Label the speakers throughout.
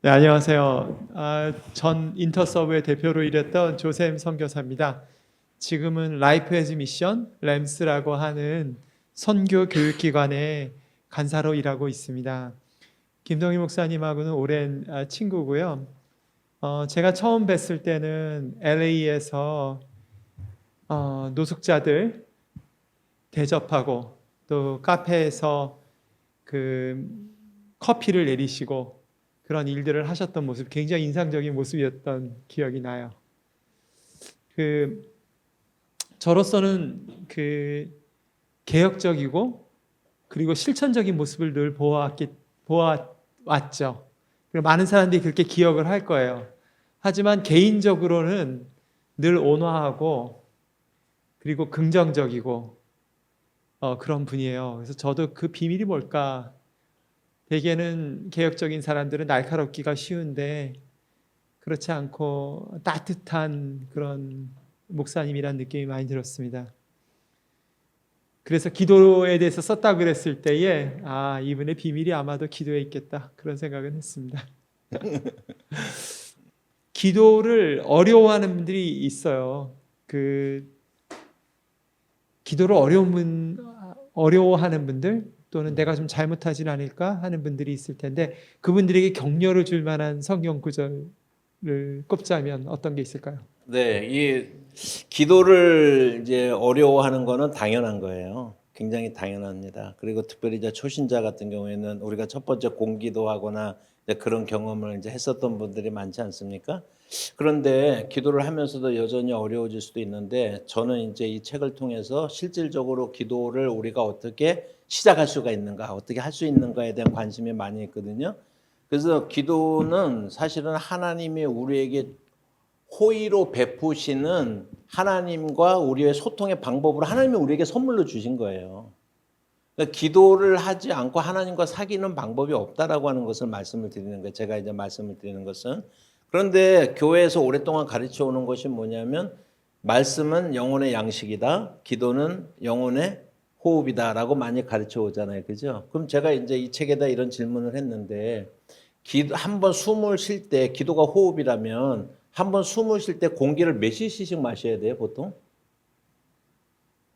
Speaker 1: 네, 안녕하세요. 전 인터서브의 대표로 일했던 조샘 선교사입니다. 지금은 라이프 에즈 미션 램스라고 하는 선교 교육기관에 간사로 일하고 있습니다. 김동희 목사님하고는 오랜 친구고요. 제가 처음 뵀을 때는 LA에서 노숙자들 대접하고 또 카페에서 그 커피를 내리시고 그런 일들을 하셨던 모습, 굉장히 인상적인 모습이었던 기억이 나요. 저로서는 개혁적이고 그리고 실천적인 모습을 늘 보아왔죠. 그리고 많은 사람들이 그렇게 기억을 할 거예요. 하지만 개인적으로는 늘 온화하고 그리고 긍정적이고 그런 분이에요. 그래서 저도 그 비밀이 뭘까? 대개는 개혁적인 사람들은 날카롭기가 쉬운데 그렇지 않고 따뜻한 그런 목사님이란 느낌이 많이 들었습니다. 그래서 기도에 대해서 썼다고 그랬을 때에 이분의 비밀이 아마도 기도에 있겠다 그런 생각은 했습니다. 기도를 어려워하는 분들이 있어요. 기도를 어려워하는 분들 또는 내가 좀 잘못하진 않을까 하는 분들이 있을 텐데 그분들에게 격려를 줄 만한 성경 구절을 꼽자면 어떤 게 있을까요?
Speaker 2: 네, 이 기도를 이제 어려워하는 거는 당연한 거예요. 굉장히 당연합니다. 그리고 특별히 이제 초신자 같은 경우에는 우리가 첫 번째 공기도하거나 이제 그런 경험을 이제 했었던 분들이 많지 않습니까? 그런데 기도를 하면서도 여전히 어려워질 수도 있는데 저는 이제 이 책을 통해서 실질적으로 기도를 우리가 어떻게 시작할 수가 있는가, 어떻게 할 수 있는가에 대한 관심이 많이 있거든요. 그래서 기도는 사실은 하나님이 우리에게 호의로 베푸시는 하나님과 우리의 소통의 방법으로 하나님이 우리에게 선물로 주신 거예요. 그러니까 기도를 하지 않고 하나님과 사귀는 방법이 없다라고 하는 것을 말씀을 드리는 거예요. 제가 이제 말씀을 드리는 것은. 그런데 교회에서 오랫동안 가르쳐 오는 것이 뭐냐면 말씀은 영혼의 양식이다. 기도는 영혼의 호흡이다라고 많이 가르쳐 오잖아요. 그죠? 그럼 제가 이제 이 책에다 이런 질문을 했는데 한번 숨을 쉴 때 기도가 호흡이라면 한번 숨을 쉴 때 공기를 몇 cc씩 마셔야 돼요, 보통?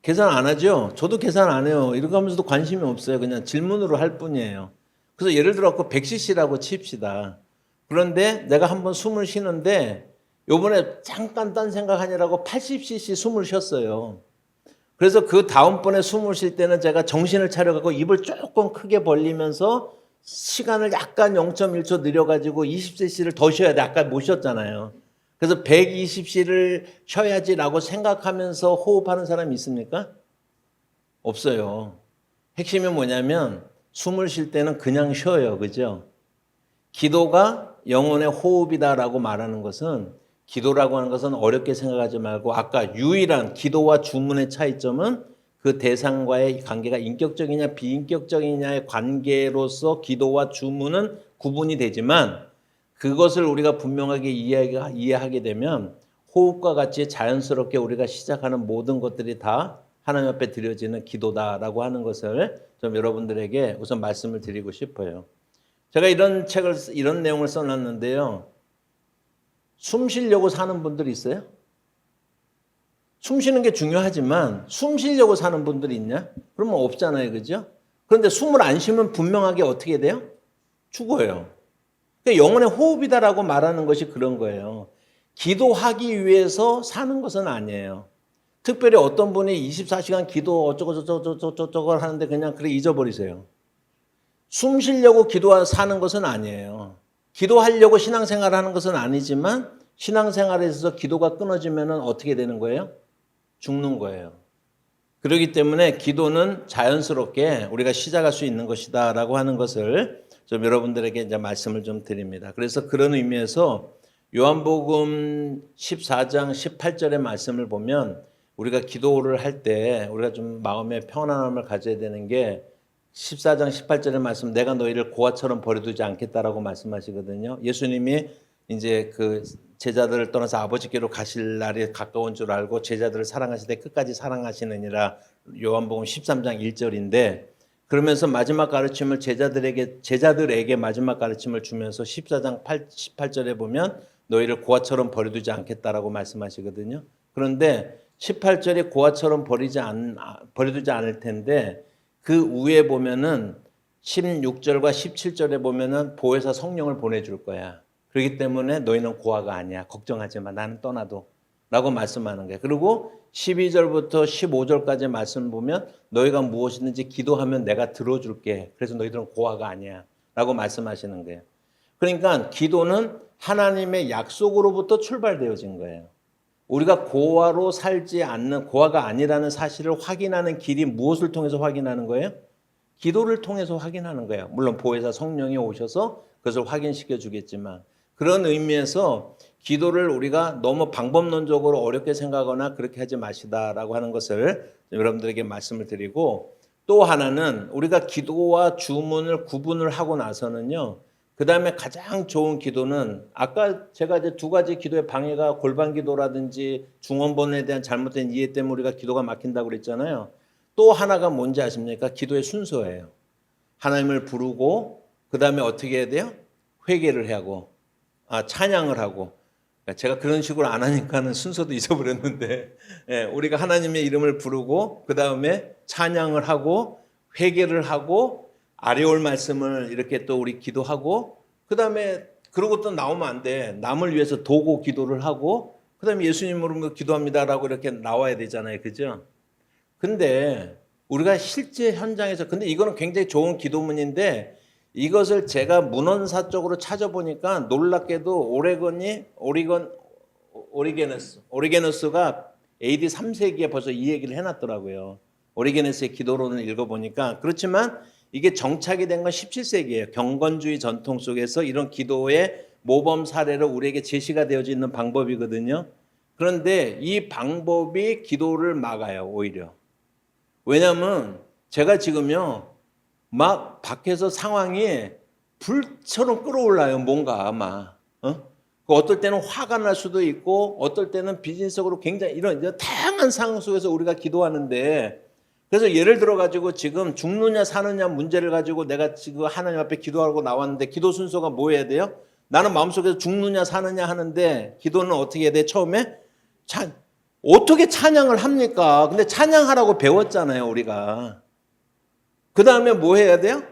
Speaker 2: 계산 안 하죠? 저도 계산 안 해요. 이렇게 하면서도 관심이 없어요. 그냥 질문으로 할 뿐이에요. 그래서 예를 들어 100cc라고 칩시다. 그런데 내가 한번 숨을 쉬는데 요번에 잠깐 딴 생각하느라고 80cc 숨을 쉬었어요. 그래서 그 다음번에 숨을 쉴 때는 제가 정신을 차려갖고 입을 조금 크게 벌리면서 시간을 약간 0.1초 느려가지고 20cc를 더 쉬어야 돼. 아까 못 쉬었잖아요. 그래서 120cc를 쉬어야지라고 생각하면서 호흡하는 사람이 있습니까? 없어요. 핵심이 뭐냐면 숨을 쉴 때는 그냥 쉬어요. 그죠? 기도가 영혼의 호흡이다라고 말하는 것은 기도라고 하는 것은 어렵게 생각하지 말고 아까 유일한 기도와 주문의 차이점은 그 대상과의 관계가 인격적이냐 비인격적이냐의 관계로서 기도와 주문은 구분이 되지만 그것을 우리가 분명하게 이해하게 되면 호흡과 같이 자연스럽게 우리가 시작하는 모든 것들이 다 하나님 앞에 드려지는 기도다라고 하는 것을 좀 여러분들에게 우선 말씀을 드리고 싶어요. 제가 이런 내용을 써놨는데요. 숨 쉬려고 사는 분들이 있어요? 숨 쉬는 게 중요하지만 숨 쉬려고 사는 분들이 있냐? 그러면 없잖아요. 그죠? 그런데 숨을 안 쉬면 분명하게 어떻게 돼요? 죽어요. 그러니까 영혼의 호흡이다라고 말하는 것이 그런 거예요. 기도하기 위해서 사는 것은 아니에요. 특별히 어떤 분이 24시간 기도 어쩌고 하는데 그냥 그래 잊어버리세요. 숨 쉬려고 사는 것은 아니에요. 기도하려고 신앙생활을 하는 것은 아니지만 신앙생활에 있어서 기도가 끊어지면 어떻게 되는 거예요? 죽는 거예요. 그렇기 때문에 기도는 자연스럽게 우리가 시작할 수 있는 것이다라고 하는 것을 좀 여러분들에게 이제 말씀을 좀 드립니다. 그래서 그런 의미에서 요한복음 14장 18절의 말씀을 보면 우리가 기도를 할 때 우리가 좀 마음의 평안함을 가져야 되는 게 14장 18절의 말씀 내가 너희를 고아처럼 버려두지 않겠다라고 말씀하시거든요. 예수님이 이제 그 제자들을 떠나서 아버지께로 가실 날이 가까운 줄 알고 제자들을 사랑하시되 끝까지 사랑하시느니라 요한복음 13장 1절인데 그러면서 마지막 가르침을 제자들에게 마지막 가르침을 주면서 14장 18절에 보면 너희를 고아처럼 버려두지 않겠다라고 말씀하시거든요. 그런데 18절에 고아처럼 버려두지 않을 텐데 그 위에 보면은 16절과 17절에 보면은 보혜사 성령을 보내줄 거야. 그렇기 때문에 너희는 고아가 아니야. 걱정하지 마. 나는 떠나도. 라고 말씀하는 거예요. 그리고 12절부터 15절까지 말씀 보면 너희가 무엇이든지 기도하면 내가 들어줄게. 그래서 너희들은 고아가 아니야. 라고 말씀하시는 거예요. 그러니까 기도는 하나님의 약속으로부터 출발되어진 거예요. 우리가 고아로 살지 않는, 고아가 아니라는 사실을 확인하는 길이 무엇을 통해서 확인하는 거예요? 기도를 통해서 확인하는 거예요. 물론 보혜사 성령이 오셔서 그것을 확인시켜 주겠지만 그런 의미에서 기도를 우리가 너무 방법론적으로 어렵게 생각하거나 그렇게 하지 마시다라고 하는 것을 여러분들에게 말씀을 드리고, 또 하나는 우리가 기도와 주문을 구분을 하고 나서는요, 그 다음에 가장 좋은 기도는 아까 제가 이제 두 가지 기도의 방해가 골반 기도라든지 중원본에 대한 잘못된 이해 때문에 우리가 기도가 막힌다고 그랬잖아요. 또 하나가 뭔지 아십니까? 기도의 순서예요. 하나님을 부르고 그 다음에 어떻게 해야 돼요? 회개를 하고 찬양을 하고. 제가 그런 식으로 안 하니까는 순서도 잊어버렸는데, 우리가 하나님의 이름을 부르고 그 다음에 찬양을 하고 회개를 하고 아뢰올 말씀을 이렇게 또 우리 기도하고, 그 다음에 그러고 또 나오면 안 돼. 남을 위해서 도고 기도를 하고 그 다음에 예수님으로 기도합니다라고 이렇게 나와야 되잖아요. 그죠? 근데 우리가 실제 현장에서, 근데 이거는 굉장히 좋은 기도문인데 이것을 제가 문헌사 쪽으로 찾아보니까 놀랍게도 오리게너스가 AD 3세기에 벌써 이 얘기를 해놨더라고요. 오리게너스의 기도론을 읽어보니까. 그렇지만 이게 정착이 된 건 17세기예요. 경건주의 전통 속에서 이런 기도의 모범 사례로 우리에게 제시가 되어져 있는 방법이거든요. 그런데 이 방법이 기도를 막아요, 오히려. 왜냐하면 제가 지금요, 막 밖에서 상황이 불처럼 끌어올라요. 뭔가 아마. 어떨 때는 화가 날 수도 있고 어떨 때는 비즈니스적으로 굉장히 이런 다양한 상황 속에서 우리가 기도하는데, 그래서 예를 들어 가지고 지금 죽느냐 사느냐 문제를 가지고 내가 지금 하나님 앞에 기도하고 나왔는데 기도 순서가 뭐 해야 돼요? 나는 마음속에서 죽느냐 사느냐 하는데 기도는 어떻게 해야 돼? 처음에 어떻게 찬양을 합니까? 근데 찬양하라고 배웠잖아요, 우리가. 그 다음에 뭐 해야 돼요?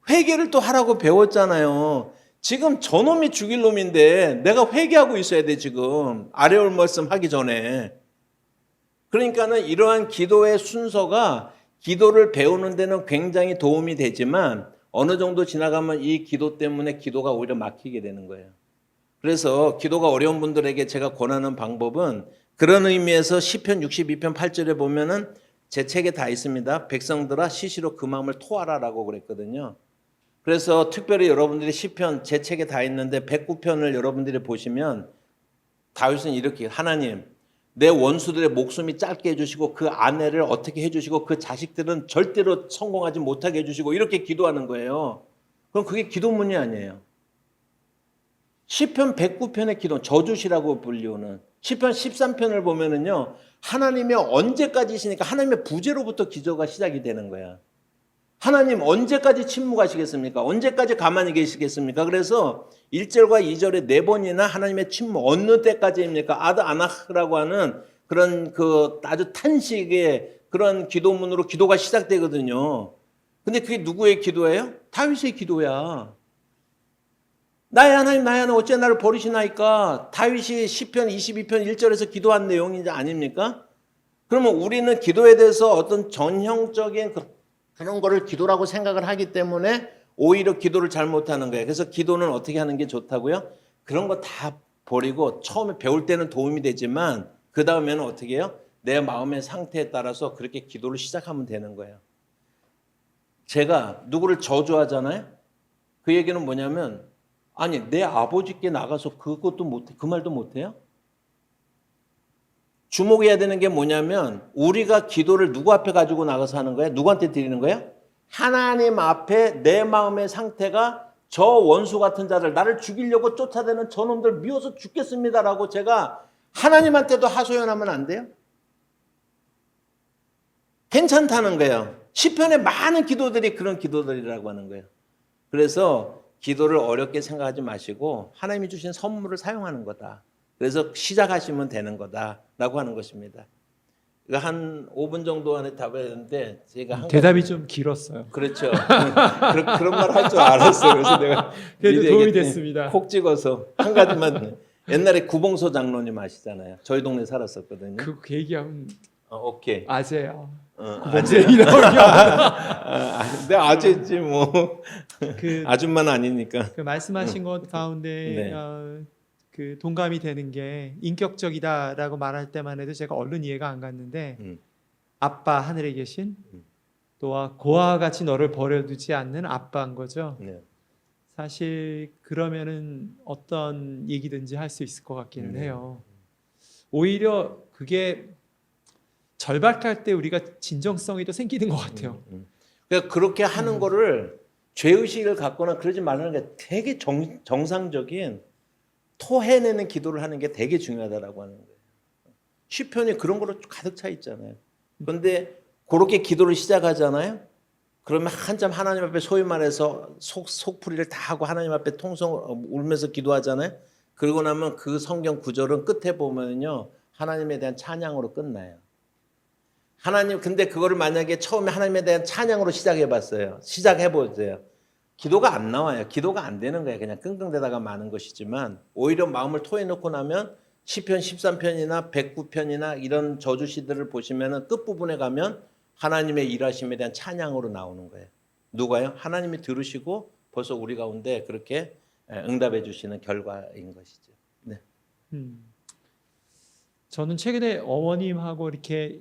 Speaker 2: 회개를 또 하라고 배웠잖아요. 지금 저놈이 죽일 놈인데 내가 회개하고 있어야 돼, 지금. 아뢰올 말씀 하기 전에. 그러니까는 이러한 기도의 순서가 기도를 배우는 데는 굉장히 도움이 되지만 어느 정도 지나가면 이 기도 때문에 기도가 오히려 막히게 되는 거예요. 그래서 기도가 어려운 분들에게 제가 권하는 방법은, 그런 의미에서 시편 62편 8절에 보면은 제 책에 다 있습니다. 백성들아 시시로 그 마음을 토하라라고 그랬거든요. 그래서 특별히 여러분들이 시편 제 책에 다 있는데 109편을 여러분들이 보시면 다윗은 이렇게, 하나님 내 원수들의 목숨이 짧게 해주시고 그 아내를 어떻게 해주시고 그 자식들은 절대로 성공하지 못하게 해주시고 이렇게 기도하는 거예요. 그럼 그게 기도문이 아니에요. 시편 109편의 기도, 저주시라고 불리우는 시편 13편을 보면은요, 하나님이 언제까지시니까 하나님의 부재로부터 기도가 시작이 되는 거야. 하나님 언제까지 침묵하시겠습니까? 언제까지 가만히 계시겠습니까? 그래서 1절과 2절에 4번이나 하나님의 침묵, 어느 때까지입니까? 아드 아나흐라고 하는 그런 그 아주 탄식의 그런 기도문으로 기도가 시작되거든요. 근데 그게 누구의 기도예요? 다윗의 기도야. 나의 하나님, 나의 하나님, 어째 나를 버리시나이까? 다윗이 시편 22편 1절에서 기도한 내용이 아닙니까? 그러면 우리는 기도에 대해서 어떤 전형적인 그런 거를 기도라고 생각을 하기 때문에 오히려 기도를 잘못하는 거예요. 그래서 기도는 어떻게 하는 게 좋다고요? 그런 거 다 버리고 처음에 배울 때는 도움이 되지만 그 다음에는 어떻게 해요? 내 마음의 상태에 따라서 그렇게 기도를 시작하면 되는 거예요. 제가 누구를 저주하잖아요. 그 얘기는 뭐냐면, 아니 내 아버지께 나가서 그것도 못해, 그 말도 못해요? 주목해야 되는 게 뭐냐면, 우리가 기도를 누구 앞에 가지고 나가서 하는 거예요? 누구한테 드리는 거예요? 하나님 앞에 내 마음의 상태가 저 원수 같은 자들, 나를 죽이려고 쫓아대는 저놈들 미워서 죽겠습니다라고 제가 하나님한테도 하소연하면 안 돼요? 괜찮다는 거예요. 시편의 많은 기도들이 그런 기도들이라고 하는 거예요. 그래서 기도를 어렵게 생각하지 마시고 하나님이 주신 선물을 사용하는 거다. 그래서 시작하시면 되는 거다라고 하는 것입니다. 한 5분 정도 안에 답을 했는데 제가 한
Speaker 1: 대답이 좀 길었어요.
Speaker 2: 그렇죠. 그런 말 할 줄 알았어요. 그래서 내가
Speaker 1: 그래도
Speaker 2: 미리
Speaker 1: 도움이
Speaker 2: 얘기했더니
Speaker 1: 됐습니다.
Speaker 2: 콕 찍어서 한 가지만. 옛날에 구봉소 장로님 아시잖아요. 저희 동네 살았었거든요.
Speaker 1: 그 얘기하면
Speaker 2: 오케이.
Speaker 1: 아재요.
Speaker 2: 아재. 내 아재지 뭐.
Speaker 1: 그,
Speaker 2: 아줌마는 아니니까.
Speaker 1: 그 말씀하신 것 가운데
Speaker 2: 네.
Speaker 1: 그 동감이 되는 게 인격적이다라고 말할 때만 해도 제가 얼른 이해가 안 갔는데 아빠 하늘에 계신 또한 고아와 같이 너를 버려두지 않는 아빠인 거죠.
Speaker 2: 네.
Speaker 1: 사실 그러면은 어떤 얘기든지 할 수 있을 것 같기는 해요. 오히려 그게 절박할 때 우리가 진정성이 더 생기는 것 같아요.
Speaker 2: 그러니까 그렇게 하는 거를 죄의식을 갖거나 그러지 말라는 게 되게 정상적인 토해내는 기도를 하는 게 되게 중요하다라고 하는 거예요. 시편이 그런 거로 가득 차 있잖아요. 그런데 그렇게 기도를 시작하잖아요. 그러면 한참 하나님 앞에 소위 말해서 속풀이를 다 하고 하나님 앞에 통성 울면서 기도하잖아요. 그러고 나면 그 성경 구절은 끝에 보면요 하나님에 대한 찬양으로 끝나요. 하나님 근데 그거를 만약에 처음에 하나님에 대한 찬양으로 시작해봤어요. 시작해보세요. 기도가 안 나와요. 기도가 안 되는 거예요. 그냥 끙끙대다가 마는 것이지만 오히려 마음을 토해놓고 나면 시편 13편이나 109편이나 이런 저주시들을 보시면 끝부분에 가면 하나님의 일하심에 대한 찬양으로 나오는 거예요. 누가요? 하나님이 들으시고 벌써 우리 가운데 그렇게 응답해 주시는 결과인 것이죠. 네.
Speaker 1: 저는 최근에 어머님하고 이렇게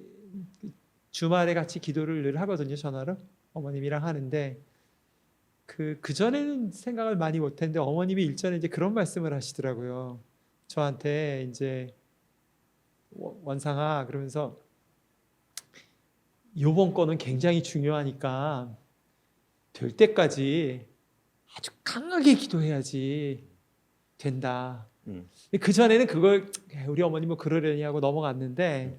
Speaker 1: 주말에 같이 기도를 늘 하거든요. 전화로 어머님이랑 하는데 그 전에는 생각을 많이 못했는데 어머님이 일전에 이제 그런 말씀을 하시더라고요. 저한테 이제 원상아 그러면서 요번 거는 굉장히 중요하니까 될 때까지 아주 강하게 기도해야지 된다. 그 전에는 그걸 우리 어머니 뭐 그러려니 하고 넘어갔는데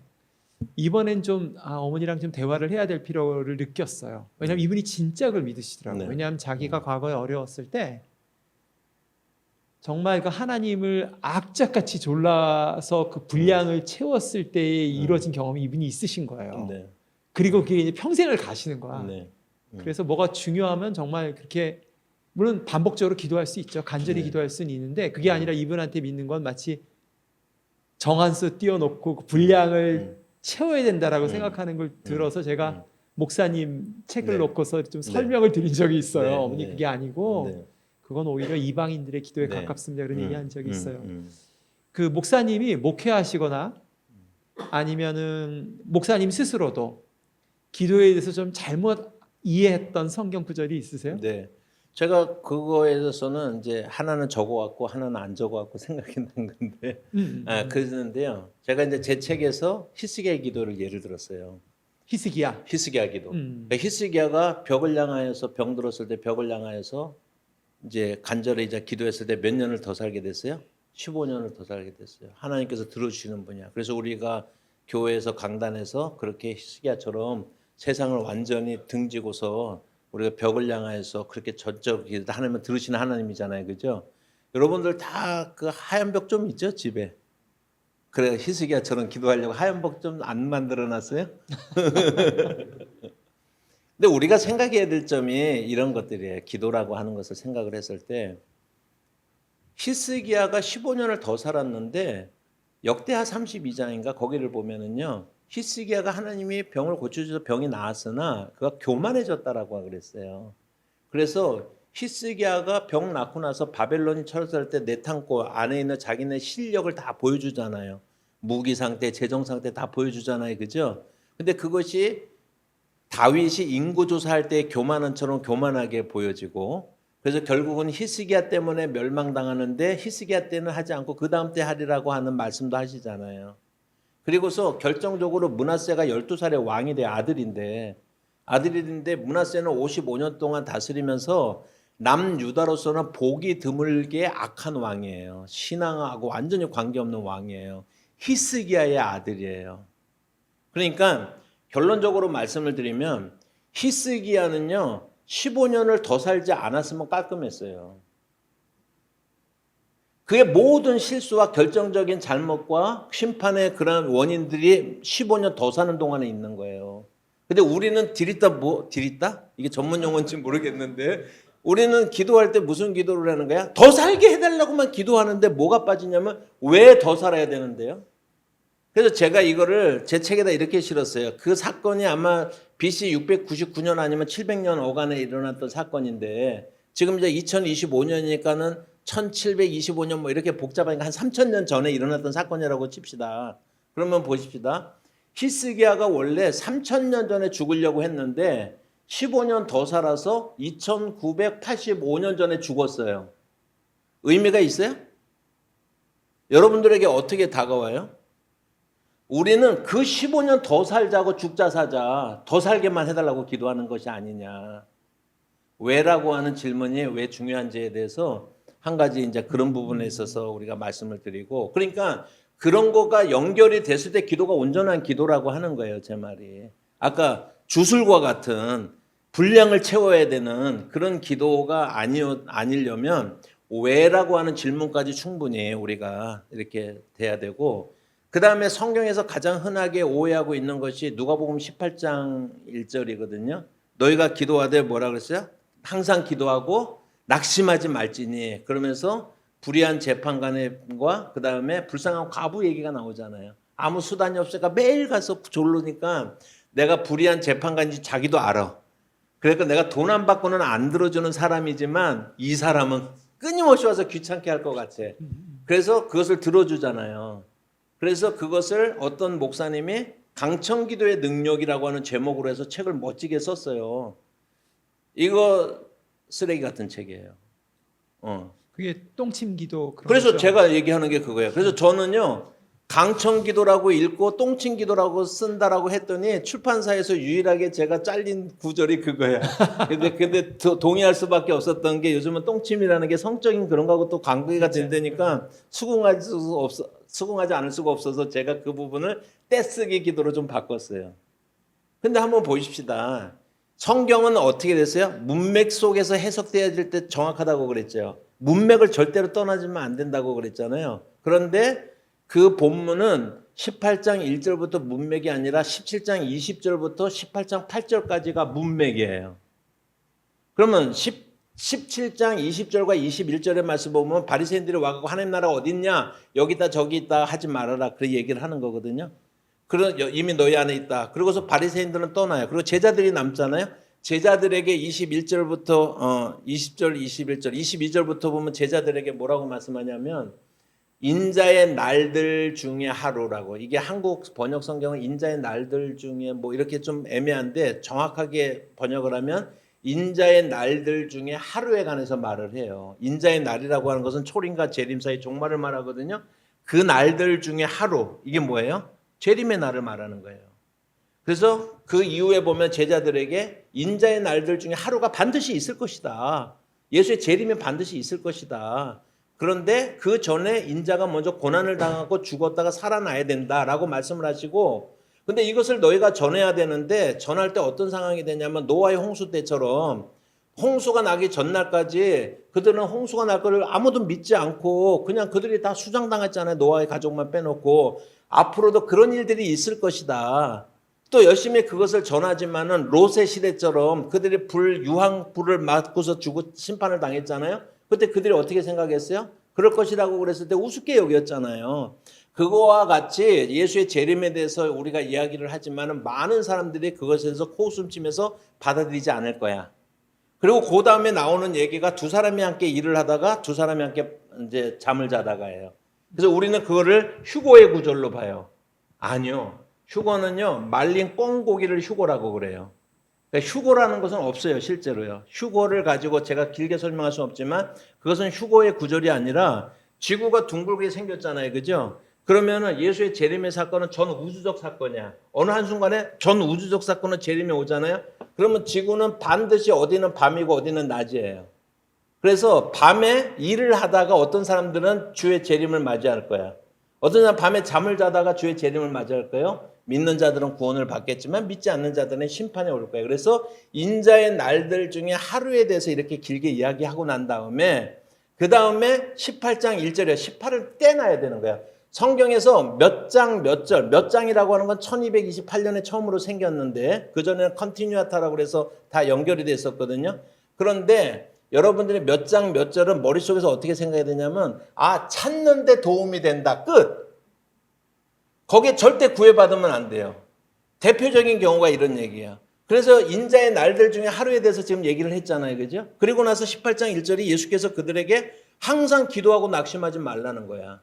Speaker 1: 이번엔 좀 어머니랑 좀 대화를 해야 될 필요를 느꼈어요. 왜냐하면 이분이 진짜 그걸 믿으시더라고요.
Speaker 2: 네.
Speaker 1: 왜냐하면 자기가 과거에 어려웠을 때 정말 그 하나님을 악착같이 졸라서 그 분량을 채웠을 때에 이루어진 경험이 이분이 있으신 거예요.
Speaker 2: 네.
Speaker 1: 그리고 그게 이제 평생을 가시는 거야.
Speaker 2: 네.
Speaker 1: 그래서 뭐가 중요하면 정말 그렇게 물론 반복적으로 기도할 수 있죠. 간절히
Speaker 2: 네.
Speaker 1: 기도할 수는 있는데 그게 아니라 이분한테 믿는 건 마치 정한수 띄워놓고 그 분량을 채워야 된다라고 생각하는 걸 들어서 제가 목사님 책을
Speaker 2: 네.
Speaker 1: 놓고서 좀
Speaker 2: 네.
Speaker 1: 설명을 드린 적이 있어요.
Speaker 2: 네.
Speaker 1: 어머니
Speaker 2: 네.
Speaker 1: 그게 아니고
Speaker 2: 네.
Speaker 1: 그건 오히려 이방인들의 기도에
Speaker 2: 네.
Speaker 1: 가깝습니다. 그런 얘기한 적이 있어요.
Speaker 2: 음.
Speaker 1: 그 목사님이 목회하시거나 아니면은 목사님 스스로도 기도에 대해서 좀 잘못 이해했던 성경 구절이 있으세요?
Speaker 2: 네. 제가 그거에 대해서는 이제 하나는 적어왔고 하나는 안 적어왔고 생각이 난 건데 그랬는데요. 제가 이제 제 책에서 히스기야의 기도를 예를 들었어요.
Speaker 1: 히스기야.
Speaker 2: 히스기야 기도. 그러니까 히스기야가 벽을 향하여서 병들었을 때 벽을 향하여서 이제 간절히 이제 기도했을 때 몇 년을 더 살게 됐어요? 15년을 더 살게 됐어요. 하나님께서 들어주시는 분이야. 그래서 우리가 교회에서 강단에서 그렇게 히스기야처럼 세상을 완전히 등지고서 우리가 벽을 향하여서 그렇게 전적 하나님은 들으시는 하나님이잖아요, 그죠? 여러분들 다 그 하얀 벽 좀 있죠, 집에. 그래 히스기야처럼 기도하려고 하얀 벽 좀 안 만들어놨어요? 근데 우리가 생각해야 될 점이 이런 것들이에요. 기도라고 하는 것을 생각을 했을 때 히스기야가 15년을 더 살았는데 역대하 32장인가 거기를 보면은요. 히스기야가 하나님이 병을 고쳐주셔서 병이 나았으나 그가 교만해졌다라고 그랬어요. 그래서 히스기야가 병 낳고 나서 바벨론이 철수할 때 내탕고 안에 있는 자기네 실력을 다 보여주잖아요. 무기 상태, 재정 상태 다 보여주잖아요, 그죠? 근데 그것이 다윗이 인구 조사할 때 교만한처럼 교만하게 보여지고 그래서 결국은 히스기야 때문에 멸망당하는데 히스기야 때는 하지 않고 그 다음 때 하리라고 하는 말씀도 하시잖아요. 그리고서 결정적으로 므낫세가 12살의 왕이 돼 아들인데 므낫세는 55년 동안 다스리면서 남유다로서는 보기 드물게 악한 왕이에요. 신앙하고 완전히 관계없는 왕이에요. 히스기야의 아들이에요. 그러니까 결론적으로 말씀을 드리면 히스기야는요 15년을 더 살지 않았으면 깔끔했어요. 그의 모든 실수와 결정적인 잘못과 심판의 그런 원인들이 15년 더 사는 동안에 있는 거예요. 근데 우리는 디리다? 이게 전문 용어인지 모르겠는데 우리는 기도할 때 무슨 기도를 하는 거야? 더 살게 해달라고만 기도하는데 뭐가 빠지냐면 왜 더 살아야 되는데요? 그래서 제가 이거를 제 책에다 이렇게 실었어요. 그 사건이 아마 BC 699년 아니면 700년 어간에 일어났던 사건인데 지금 이제 2025년이니까는 1725년 뭐 이렇게 복잡하니까 한 3000년 전에 일어났던 사건이라고 칩시다. 그러면 보십시다. 히스기야가 원래 3000년 전에 죽으려고 했는데 15년 더 살아서 2985년 전에 죽었어요. 의미가 있어요? 여러분들에게 어떻게 다가와요? 우리는 그 15년 더 살자고 죽자 사자 더 살게만 해달라고 기도하는 것이 아니냐. 왜라고 하는 질문이 왜 중요한지에 대해서 한 가지 이제 그런 부분에 있어서 우리가 말씀을 드리고 그러니까 그런 거가 연결이 됐을 때 기도가 온전한 기도라고 하는 거예요. 제 말이. 아까 주술과 같은 분량을 채워야 되는 그런 기도가 아니려면 왜라고 하는 질문까지 충분히 우리가 이렇게 돼야 되고 그 다음에 성경에서 가장 흔하게 오해하고 있는 것이 누가복음 18장 1절이거든요. 너희가 기도하되 뭐라 그랬어요? 항상 기도하고 낙심하지 말지니 그러면서 불의한 재판관과 그 다음에 불쌍한 과부 얘기가 나오잖아요. 아무 수단이 없으니까 매일 가서 졸르니까 내가 불의한 재판관인지 자기도 알아. 그러니까 내가 돈 안 받고는 안 들어주는 사람이지만 이 사람은 끊임없이 와서 귀찮게 할 것 같아. 그래서 그것을 들어주잖아요. 그래서 그것을 어떤 목사님이 강청기도의 능력이라고 하는 제목으로 해서 책을 멋지게 썼어요. 이거 쓰레기 같은 책이에요.
Speaker 1: 그게 똥침 기도 그런
Speaker 2: 그래서
Speaker 1: 거죠?
Speaker 2: 제가 얘기하는 게 그거예요. 그래서 저는요 강청기도라고 읽고 똥침기도라고 쓴다라고 했더니 출판사에서 유일하게 제가 잘린 구절이 그거야. 근데 동의할 수밖에 없었던 게 요즘은 똥침이라는 게 성적인 그런 거하고 또 관계가 된다니까 수긍하지 않을 수가 없어서 제가 그 부분을 떼쓰기 기도로 좀 바꿨어요. 근데 한번 보십시다. 성경은 어떻게 됐어요? 문맥 속에서 해석돼야 될 때 정확하다고 그랬죠. 문맥을 절대로 떠나지면 안 된다고 그랬잖아요. 그런데 그 본문은 18장 1절부터 문맥이 아니라 17장 20절부터 18장 8절까지가 문맥이에요. 그러면 17장 20절과 21절의 말씀 보면 바리새인들이 와가지고 하나님 나라가 어디 있냐? 여기 있다 저기 있다 하지 말아라. 그 얘기를 하는 거거든요. 이미 너희 안에 있다. 그러고서 바리새인들은 떠나요. 그리고 제자들이 남잖아요. 제자들에게 21절부터 20절, 21절, 22절부터 보면 제자들에게 뭐라고 말씀하냐면 인자의 날들 중에 하루라고. 이게 한국 번역 성경은 인자의 날들 중에 뭐 이렇게 좀 애매한데 정확하게 번역을 하면 인자의 날들 중에 하루에 관해서 말을 해요. 인자의 날이라고 하는 것은 초림과 재림 사이 종말을 말하거든요. 그 날들 중에 하루. 이게 뭐예요? 재림의 날을 말하는 거예요. 그래서 그 이후에 보면 제자들에게 인자의 날들 중에 하루가 반드시 있을 것이다. 예수의 재림이 반드시 있을 것이다. 그런데 그 전에 인자가 먼저 고난을 당하고 죽었다가 살아나야 된다라고 말씀을 하시고 근데 이것을 너희가 전해야 되는데 전할 때 어떤 상황이 되냐면 노아의 홍수 때처럼 홍수가 나기 전날까지 그들은 홍수가 날 거를 아무도 믿지 않고 그냥 그들이 다 수장당했잖아요. 노아의 가족만 빼놓고 앞으로도 그런 일들이 있을 것이다. 또 열심히 그것을 전하지만은 롯의 시대처럼 그들이 유황불을 맞고서 심판을 당했잖아요. 그때 그들이 어떻게 생각했어요? 그럴 것이라고 그랬을 때 우습게 여겼잖아요. 그거와 같이 예수의 재림에 대해서 우리가 이야기를 하지만은 많은 사람들이 그것에 대해서 코웃음치면서 받아들이지 않을 거야. 그리고 그 다음에 나오는 얘기가 두 사람이 함께 일을 하다가 두 사람이 함께 이제 잠을 자다가예요. 그래서 우리는 그거를 휴거의 구절로 봐요. 아니요. 휴거는요, 말린 꿩고기를 휴거라고 그래요. 그러니까 휴거라는 것은 없어요, 실제로요. 휴거를 가지고 제가 길게 설명할 수는 없지만 그것은 휴거의 구절이 아니라 지구가 둥글게 생겼잖아요. 그죠? 그러면은 예수의 재림의 사건은 전 우주적 사건이야. 어느 한순간에 전 우주적 사건은 재림이 오잖아요. 그러면 지구는 반드시 어디는 밤이고 어디는 낮이에요. 그래서 밤에 일을 하다가 어떤 사람들은 주의 재림을 맞이할 거야. 어떤 사람 밤에 잠을 자다가 주의 재림을 맞이할 거예요. 믿는 자들은 구원을 받겠지만 믿지 않는 자들은 심판에 올 거예요. 그래서 인자의 날들 중에 하루에 대해서 이렇게 길게 이야기하고 난 다음에 그 다음에 18장 1절에 18을 떼놔야 되는 거야. 성경에서 몇 장 몇 절, 몇 장이라고 하는 건 1228년에 처음으로 생겼는데 그전에는 컨티뉴아타라고 그래서 다 연결이 됐었거든요. 그런데 여러분들이 몇 장 몇 절은 머릿속에서 어떻게 생각해야 되냐면 찾는데 도움이 된다. 끝. 거기에 절대 구애받으면 안 돼요. 대표적인 경우가 이런 얘기야. 그래서 인자의 날들 중에 하루에 대해서 지금 얘기를 했잖아요. 그죠? 그리고 나서 18장 1절이 예수께서 그들에게 항상 기도하고 낙심하지 말라는 거야.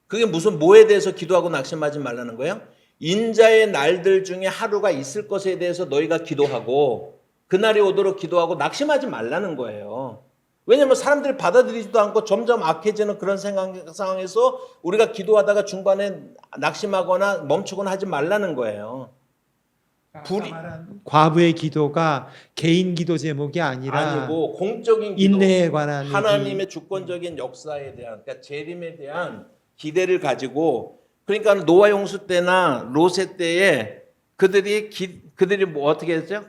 Speaker 2: 그게 무슨 뭐에 대해서 기도하고 낙심하지 말라는 거예요? 인자의 날들 중에 하루가 있을 것에 대해서 너희가 기도하고 그날이 오도록 기도하고 낙심하지 말라는 거예요. 왜냐하면 사람들이 받아들이지도 않고 점점 악해지는 그런 상황에서 우리가 기도하다가 중간에 낙심하거나 멈추거나 하지 말라는 거예요.
Speaker 1: 과부의 기도가 개인 기도 제목이 아니라
Speaker 2: 아니고 공적인 기도,
Speaker 1: 인내에 관한
Speaker 2: 하나님의 주권적인 역사에 대한, 그러니까 재림에 대한 기대를 가지고, 그러니까 노아 홍수 때나 롯의 때에 그들이 뭐 어떻게 했죠?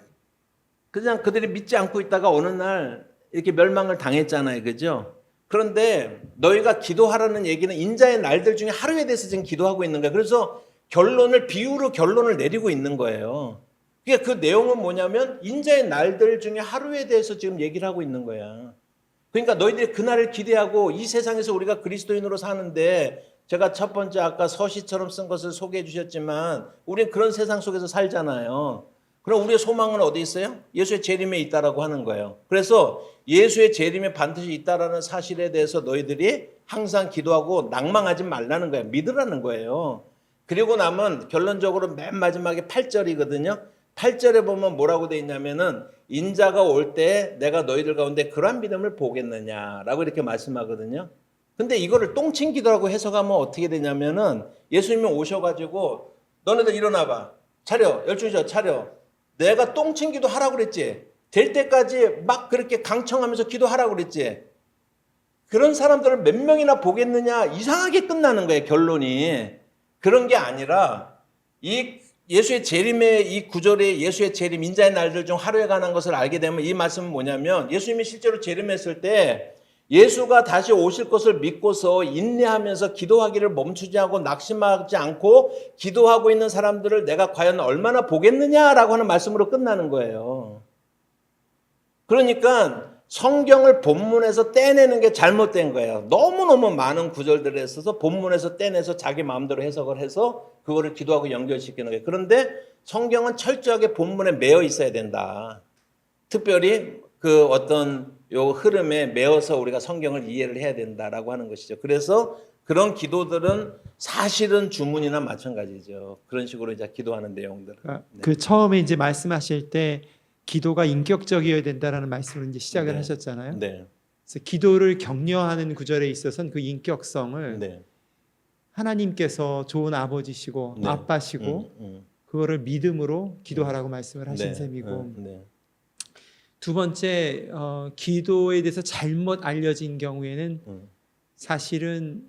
Speaker 2: 그냥 그들이 믿지 않고 있다가 어느 날 이렇게 멸망을 당했잖아요, 그죠? 그런데 너희가 기도하라는 얘기는 인자의 날들 중에 하루에 대해서 지금 기도하고 있는 거예요. 그래서 비유로 결론을 내리고 있는 거예요. 그러니까 그 내용은 뭐냐면 인자의 날들 중에 하루에 대해서 지금 얘기를 하고 있는 거야. 그러니까 너희들이 그날을 기대하고 이 세상에서 우리가 그리스도인으로 사는데 제가 첫 번째 아까 서시처럼 쓴 것을 소개해 주셨지만 우리는 그런 세상 속에서 살잖아요. 그럼 우리의 소망은 어디 있어요? 예수의 재림에 있다라고 하는 거예요. 그래서 예수의 재림에 반드시 있다라는 사실에 대해서 너희들이 항상 기도하고 낭망하지 말라는 거예요. 믿으라는 거예요. 그리고 나면 결론적으로 맨 마지막에 8절이거든요. 8절에 보면 뭐라고 돼 있냐면은 인자가 올 때 내가 너희들 가운데 그러한 믿음을 보겠느냐라고 이렇게 말씀하거든요. 근데 이거를 똥친 기도라고 해석하면 어떻게 되냐면은 예수님이 오셔가지고 너네들 일어나봐. 차려. 열중셔 차려. 내가 똥친 기도 하라고 그랬지. 될 때까지 막 그렇게 강청하면서 기도하라고 그랬지. 그런 사람들을 몇 명이나 보겠느냐 이상하게 끝나는 거예요. 결론이. 그런 게 아니라 이 예수의 재림의 이 구절에 예수의 재림 인자의 날들 중 하루에 관한 것을 알게 되면 이 말씀은 뭐냐면 예수님이 실제로 재림했을 때 예수가 다시 오실 것을 믿고서 인내하면서 기도하기를 멈추지 않고 낙심하지 않고 기도하고 있는 사람들을 내가 과연 얼마나 보겠느냐라고 하는 말씀으로 끝나는 거예요. 그러니까 성경을 본문에서 떼내는 게 잘못된 거예요. 너무너무 많은 구절들에 있어서 본문에서 떼내서 자기 마음대로 해석을 해서 그거를 기도하고 연결시키는 거예요. 그런데 성경은 철저하게 본문에 매여 있어야 된다. 특별히 그 어떤 요 흐름에 매어서 우리가 성경을 이해를 해야 된다라고 하는 것이죠. 그래서 그런 기도들은 사실은 주문이나 마찬가지죠. 그런 식으로 이제 기도하는 내용들.
Speaker 1: 그 처음에 이제 말씀하실 때 기도가 인격적이어야 된다라는 말씀을 이제 시작을
Speaker 2: 네.
Speaker 1: 하셨잖아요.
Speaker 2: 네.
Speaker 1: 그래서 기도를 격려하는 구절에 있어서는 그 인격성을
Speaker 2: 네.
Speaker 1: 하나님께서 좋은 아버지시고
Speaker 2: 네.
Speaker 1: 아빠시고 그거를 믿음으로 기도하라고 말씀을 하신
Speaker 2: 네.
Speaker 1: 셈이고
Speaker 2: 네.
Speaker 1: 두 번째 기도에 대해서 잘못 알려진 경우에는 사실은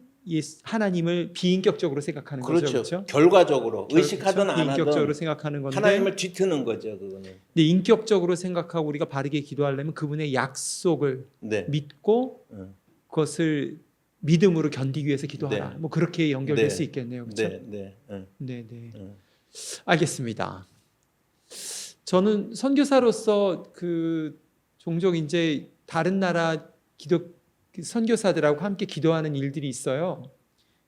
Speaker 1: 하나님을 비인격적으로 생각하는 거죠. 그렇죠?
Speaker 2: 결과적으로 의식하든 안
Speaker 1: 비인격적으로
Speaker 2: 하든
Speaker 1: 생각하는 건데
Speaker 2: 하나님을 뒤트는 거죠. 그거는.
Speaker 1: 근데 인격적으로 생각하고 우리가 바르게 기도하려면 그분의 약속을
Speaker 2: 네.
Speaker 1: 믿고 그것을 믿음으로 견디기 위해서 기도하라.
Speaker 2: 네.
Speaker 1: 뭐 그렇게 연결될
Speaker 2: 네.
Speaker 1: 수 있겠네요. 그렇죠?
Speaker 2: 네.
Speaker 1: 네. 알겠습니다. 저는 선교사로서 그 종종 이제 다른 나라 선교사들하고 함께 기도하는 일들이 있어요.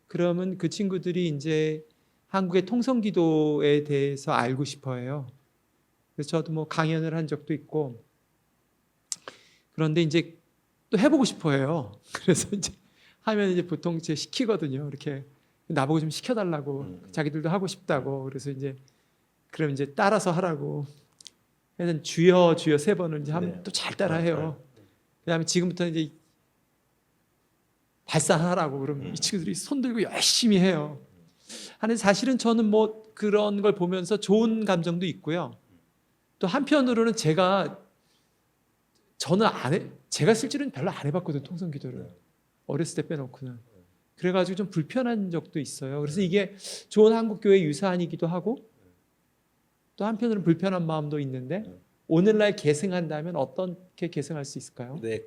Speaker 1: 그러면 그 친구들이 이제 한국의 통성기도에 대해서 알고 싶어해요. 그래서 저도 뭐 강연을 한 적도 있고 그런데 이제 또 해보고 싶어해요. 그래서 이제 하면 이제 보통 제 시키거든요. 이렇게 나보고 좀 시켜달라고 자기들도 하고 싶다고 그래서 이제 그럼 이제 따라서 하라고. 그래서 주여 주여 3번을 이제 하면 또 잘 따라해요. 그다음에 지금부터 이제 발산하라고 그러면 이 친구들이 손 들고 열심히 해요. 하는 사실은 저는 뭐 그런 걸 보면서 좋은 감정도 있고요. 또 한편으로는 제가 실제로는 별로 안 해봤거든요. 통성기도를 어렸을 때 빼놓고는. 그래가지고 좀 불편한 적도 있어요. 그래서 이게 좋은 한국교회 유산이기도 하고 또 한편으로는 불편한 마음도 있는데 오늘날 계승한다면 어떻게 계승할 수 있을까요?
Speaker 2: 네,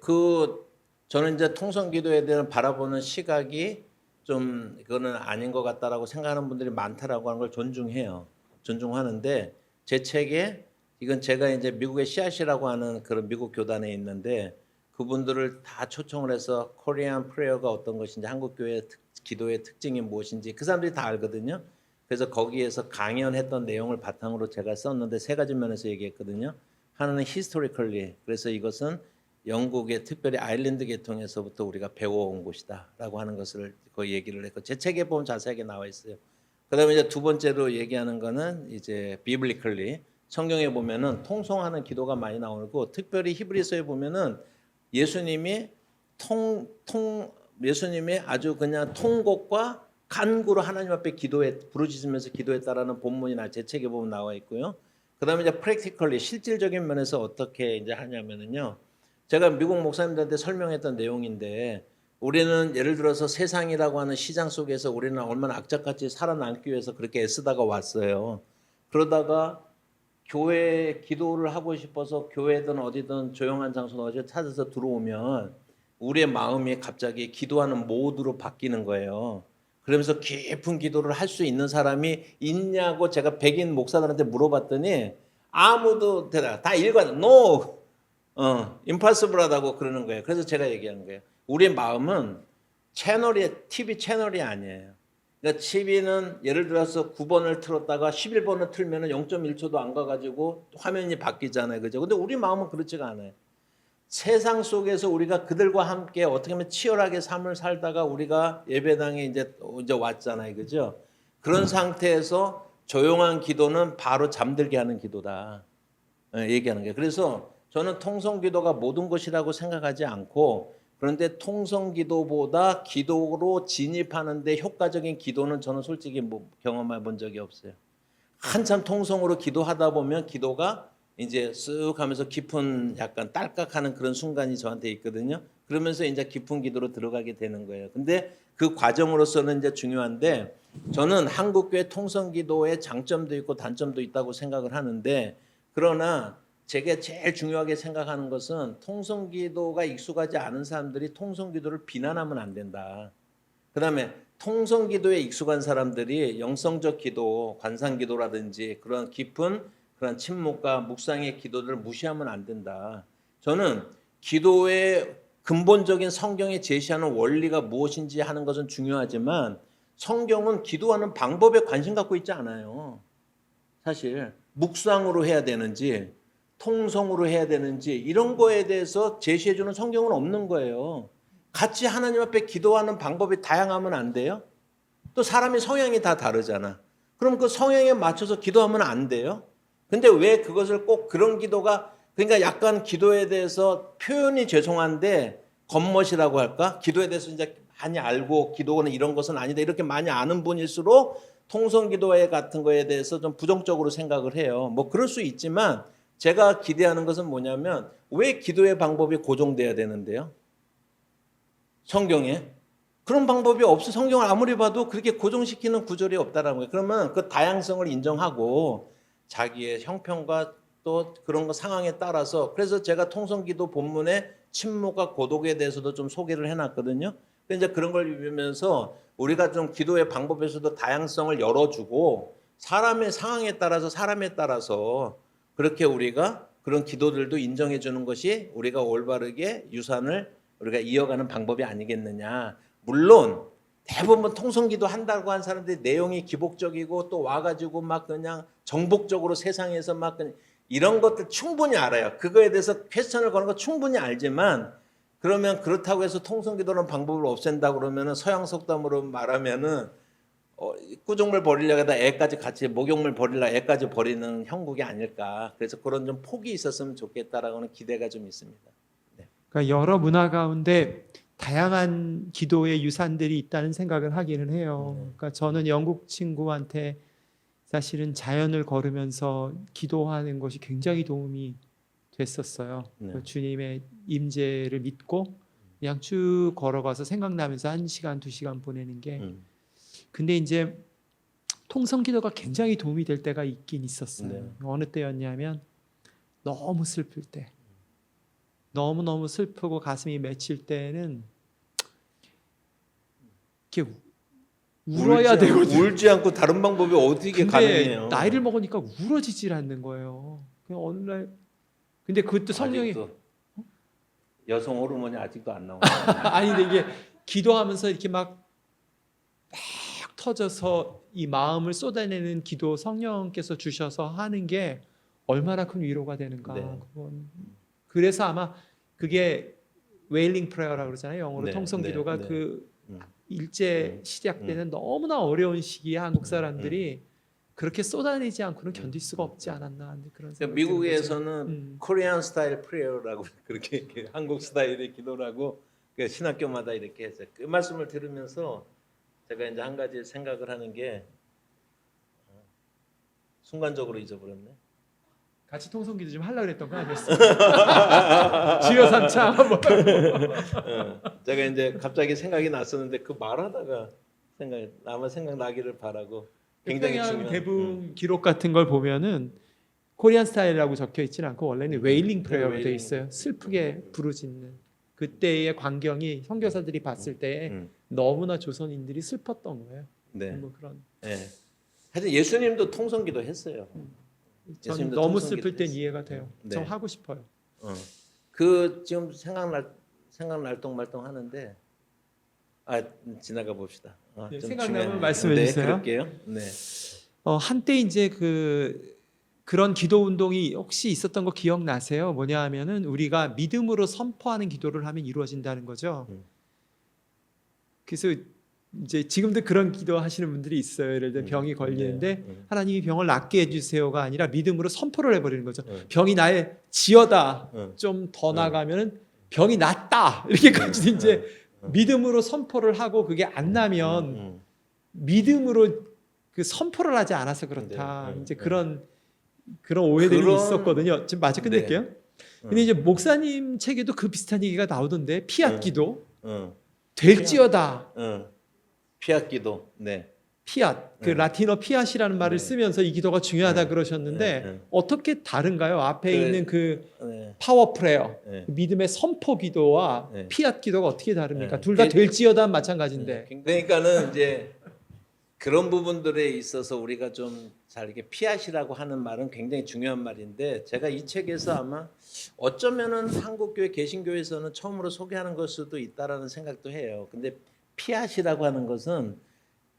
Speaker 2: 저는 이제 통성기도에 대한 바라보는 시각이 좀 그거는 아닌 것 같다라고 생각하는 분들이 많다라고 하는 걸 존중해요. 존중하는데 제 책에 이건 제가 이제 미국의 씨앗이라고 하는 그런 미국 교단에 있는데 그분들을 다 초청을 해서 코리안 프레어가 어떤 것인지 한국 교회 기도의 특징이 무엇인지 그 사람들이 다 알거든요. 그래서 거기에서 강연했던 내용을 바탕으로 제가 썼는데 세 가지 면에서 얘기했거든요. 하나는 historically 그래서 이것은 영국의 특별히 아일랜드 계통에서부터 우리가 배워온 곳이다라고 하는 것을 그 얘기를 했고 제 책에 보면 자세하게 나와 있어요. 그다음에 이제 두 번째로 얘기하는 거는 이제 biblically 성경에 보면은 통성하는 기도가 많이 나오고 특별히 히브리서에 보면은 예수님이 예수님이 아주 그냥 통곡과 간구로 하나님 앞에 부르짖으면서 기도했다라는 본문이나 제 책에 보면 나와 있고요. 그다음에 이제 practically 실질적인 면에서 어떻게 이제 하냐면은요. 제가 미국 목사님들한테 설명했던 내용인데 우리는 예를 들어서 세상이라고 하는 시장 속에서 우리는 얼마나 악착같이 살아남기 위해서 그렇게 애쓰다가 왔어요. 그러다가 교회에 기도를 하고 싶어서 교회든 어디든 조용한 장소 어디 찾아서 들어오면 우리의 마음이 갑자기 기도하는 모드로 바뀌는 거예요. 그러면서 깊은 기도를 할 수 있는 사람이 있냐고 제가 백인 목사들한테 물어봤더니 아무도 대답 다 일관 no impossible하다고 그러는 거예요. 그래서 제가 얘기하는 거예요. 우리의 마음은 TV 채널이 아니에요. 그러니까 TV는 예를 들어서 9번을 틀었다가 11번을 틀면 0.1초도 안 가가지고 화면이 바뀌잖아요. 그죠? 근데 우리 마음은 그렇지가 않아요. 세상 속에서 우리가 그들과 함께 어떻게 하면 치열하게 삶을 살다가 우리가 예배당에 이제 왔잖아요. 그죠? 그런 상태에서 조용한 기도는 바로 잠들게 하는 기도다. 얘기하는 거예요. 그래서 저는 통성기도가 모든 것이라고 생각하지 않고 그런데 통성기도보다 기도로 진입하는데 효과적인 기도는 저는 솔직히 경험해 본 적이 없어요. 한참 통성으로 기도하다 보면 기도가 이제 쓱 하면서 깊은 약간 딸깍하는 그런 순간이 저한테 있거든요. 그러면서 이제 깊은 기도로 들어가게 되는 거예요. 근데 그 과정으로서는 이제 중요한데 저는 한국교회 통성기도의 장점도 있고 단점도 있다고 생각을 하는데 그러나 제가 제일 중요하게 생각하는 것은 통성기도가 익숙하지 않은 사람들이 통성기도를 비난하면 안 된다. 그 다음에 통성기도에 익숙한 사람들이 영성적 기도, 관상기도라든지 그런 깊은 그런 침묵과 묵상의 기도를 무시하면 안 된다. 저는 기도의 근본적인 성경에 제시하는 원리가 무엇인지 하는 것은 중요하지만 성경은 기도하는 방법에 관심 갖고 있지 않아요. 사실 묵상으로 해야 되는지 통성으로 해야 되는지 이런 거에 대해서 제시해주는 성경은 없는 거예요. 같이 하나님 앞에 기도하는 방법이 다양하면 안 돼요? 또 사람의 성향이 다 다르잖아. 그럼 그 성향에 맞춰서 기도하면 안 돼요? 근데 왜 그것을 꼭 그런 기도가 그러니까 약간 기도에 대해서 표현이 죄송한데 겉멋이라고 할까? 기도에 대해서 이제 많이 알고 기도는 이런 것은 아니다 이렇게 많이 아는 분일수록 통성기도회 같은 거에 대해서 좀 부정적으로 생각을 해요. 뭐 그럴 수 있지만 제가 기대하는 것은 뭐냐면 왜 기도의 방법이 고정돼야 되는데요? 성경에 그런 방법이 없어. 성경을 아무리 봐도 그렇게 고정시키는 구절이 없다라는 거예요. 그러면 그 다양성을 인정하고 자기의 형편과 또 그런 거 상황에 따라서 그래서 제가 통성기도 본문에 침묵과 고독에 대해서도 좀 소개를 해놨거든요. 근데 이제 그런 걸 읽으면서 우리가 좀 기도의 방법에서도 다양성을 열어주고 사람의 상황에 따라서 사람에 따라서 그렇게 우리가 그런 기도들도 인정해 주는 것이 우리가 올바르게 유산을 우리가 이어가는 방법이 아니겠느냐. 물론 대부분 통성기도 한다고 한 사람들이 내용이 기복적이고 또 와가지고 막 그냥 정복적으로 세상에서 막 그냥 이런 것들 충분히 알아요. 그거에 대해서 퀘스천을 거는 거 충분히 알지만 그러면 그렇다고 해서 통성기도라는 방법을 없앤다 그러면은 서양 속담으로 말하면은 꾸중물 버리려고 하다 애까지 같이 목욕물 버리려고 애까지 버리는 형국이 아닐까. 그래서 그런 좀 폭이 있었으면 좋겠다라고는 기대가 좀 있습니다. 네.
Speaker 1: 그러니까 여러 문화 가운데 다양한 기도의 유산들이 있다는 생각을 하기는 해요. 그러니까 저는 영국 친구한테 사실은 자연을 걸으면서 기도하는 것이 굉장히 도움이 됐었어요.
Speaker 2: 네.
Speaker 1: 주님의 임재를 믿고 그냥 쭉 걸어가서 생각나면서 1시간, 2시간 보내는 게. 근데 이제 통성기도가 굉장히 도움이 될 때가 있긴 있었어요.
Speaker 2: 네.
Speaker 1: 어느 때였냐면 너무 슬플 때, 너무너무 슬프고 가슴이 맺힐 때는 이렇게 울어야 되거든요.
Speaker 2: 울지 않고 다른 방법이 어떻게
Speaker 1: 근데
Speaker 2: 가능해요?
Speaker 1: 나이를 먹으니까 울어지질 않는 거예요. 그냥 어느 날 근데 그것도 성령이
Speaker 2: 아직도 여성 호르몬이 아직도 안 나오네.
Speaker 1: 아니 근데 이게 기도하면서 이렇게 막 터져서 이 마음을 쏟아내는 기도 성령께서 주셔서 하는 게 얼마나 큰 위로가 되는가.
Speaker 2: 네.
Speaker 1: 그건 그래서 아마 그게 웨일링 프레어라고 그러잖아요. 영어로
Speaker 2: 네,
Speaker 1: 통성 기도가
Speaker 2: 네, 네.
Speaker 1: 그
Speaker 2: 음.
Speaker 1: 일제 시작되는 너무나 어려운 시기에 한국 사람들이 그렇게 쏟아내지 않고는 견딜 수가 없지 않았나 하는 그런 생각이
Speaker 2: 미국에서는 코리안 스타일 프레어라고 그렇게 한국 스타일의 기도라고 신학교마다 이렇게 했어요. 그 말씀을 들으면서 제가 이제 한 가지 생각을 하는 게 순간적으로 잊어버렸네.
Speaker 1: 같이 통성기도 좀 하려고 그랬던 거 아니었어요? 지어 삼창 한번.
Speaker 2: 제가 이제 갑자기 생각이 났었는데 그 말하다가 아마 생각나기를 바라고 굉장히
Speaker 1: 평양
Speaker 2: 중요한
Speaker 1: 대붕 기록 같은 걸 보면은 코리안 스타일이라고 적혀 있지는 않고 원래는 웨일링 프레어로 되어
Speaker 2: 웨일링.
Speaker 1: 있어요. 슬프게 부르짖는 그때의 광경이 선교사들이 봤을 때
Speaker 2: 음.
Speaker 1: 너무나 조선인들이 슬펐던 거예요.
Speaker 2: 네.
Speaker 1: 뭐 그런.
Speaker 2: 네. 하여튼 예수님도 통성기도 했어요.
Speaker 1: 전
Speaker 2: 예수님도
Speaker 1: 너무
Speaker 2: 통성기도
Speaker 1: 슬플 땐
Speaker 2: 했어요.
Speaker 1: 이해가 돼요.
Speaker 2: 네.
Speaker 1: 저 하고 싶어요.
Speaker 2: 그 지금 생각날 똥말똥 하는데 지나가 봅시다.
Speaker 1: 네,
Speaker 2: 좀
Speaker 1: 생각나면
Speaker 2: 중요한
Speaker 1: 말씀해
Speaker 2: 네,
Speaker 1: 주세요.
Speaker 2: 그럴게요. 네.
Speaker 1: 한때 이제 그런 기도 운동이 혹시 있었던 거 기억나세요? 뭐냐 하면은 우리가 믿음으로 선포하는 기도를 하면 이루어진다는 거죠. 그래서 이제 지금도 그런 기도 하시는 분들이 있어요. 예를 들어 병이 걸리는데 하나님이 병을 낫게 해주세요가 아니라 믿음으로 선포를 해버리는 거죠. 병이 나의 지어다. 좀 더 나가면은 병이 낫다. 이렇게까지 이제 믿음으로 선포를 하고 그게 안 나면 믿음으로 그 선포를 하지 않아서 그렇다. 이제 그런 오해들이 있었거든요. 지금 마저 끝낼게요. 근데 이제 목사님 책에도 그 비슷한 얘기가 나오던데 피앗 기도 될지어다.
Speaker 2: 피앗기도. 네.
Speaker 1: 피앗 그 라틴어 피앗이라는 말을 쓰면서 이 기도가 중요하다 그러셨는데 어떻게 다른가요? 앞에 있는 그 파워 프레어 그 믿음의 선포 기도와 피앗 기도가 어떻게 다릅니까? 둘 다 될지어다 마찬가지인데.
Speaker 2: 그러니까는 이제 그런 부분들에 있어서 우리가 좀 잘 이렇게 피앗이라고 하는 말은 굉장히 중요한 말인데 제가 이 책에서 아마 어쩌면은 한국교회 개신교에서는 처음으로 소개하는 걸 수도 있다라는 생각도 해요. 근데 피앗이라고 하는 것은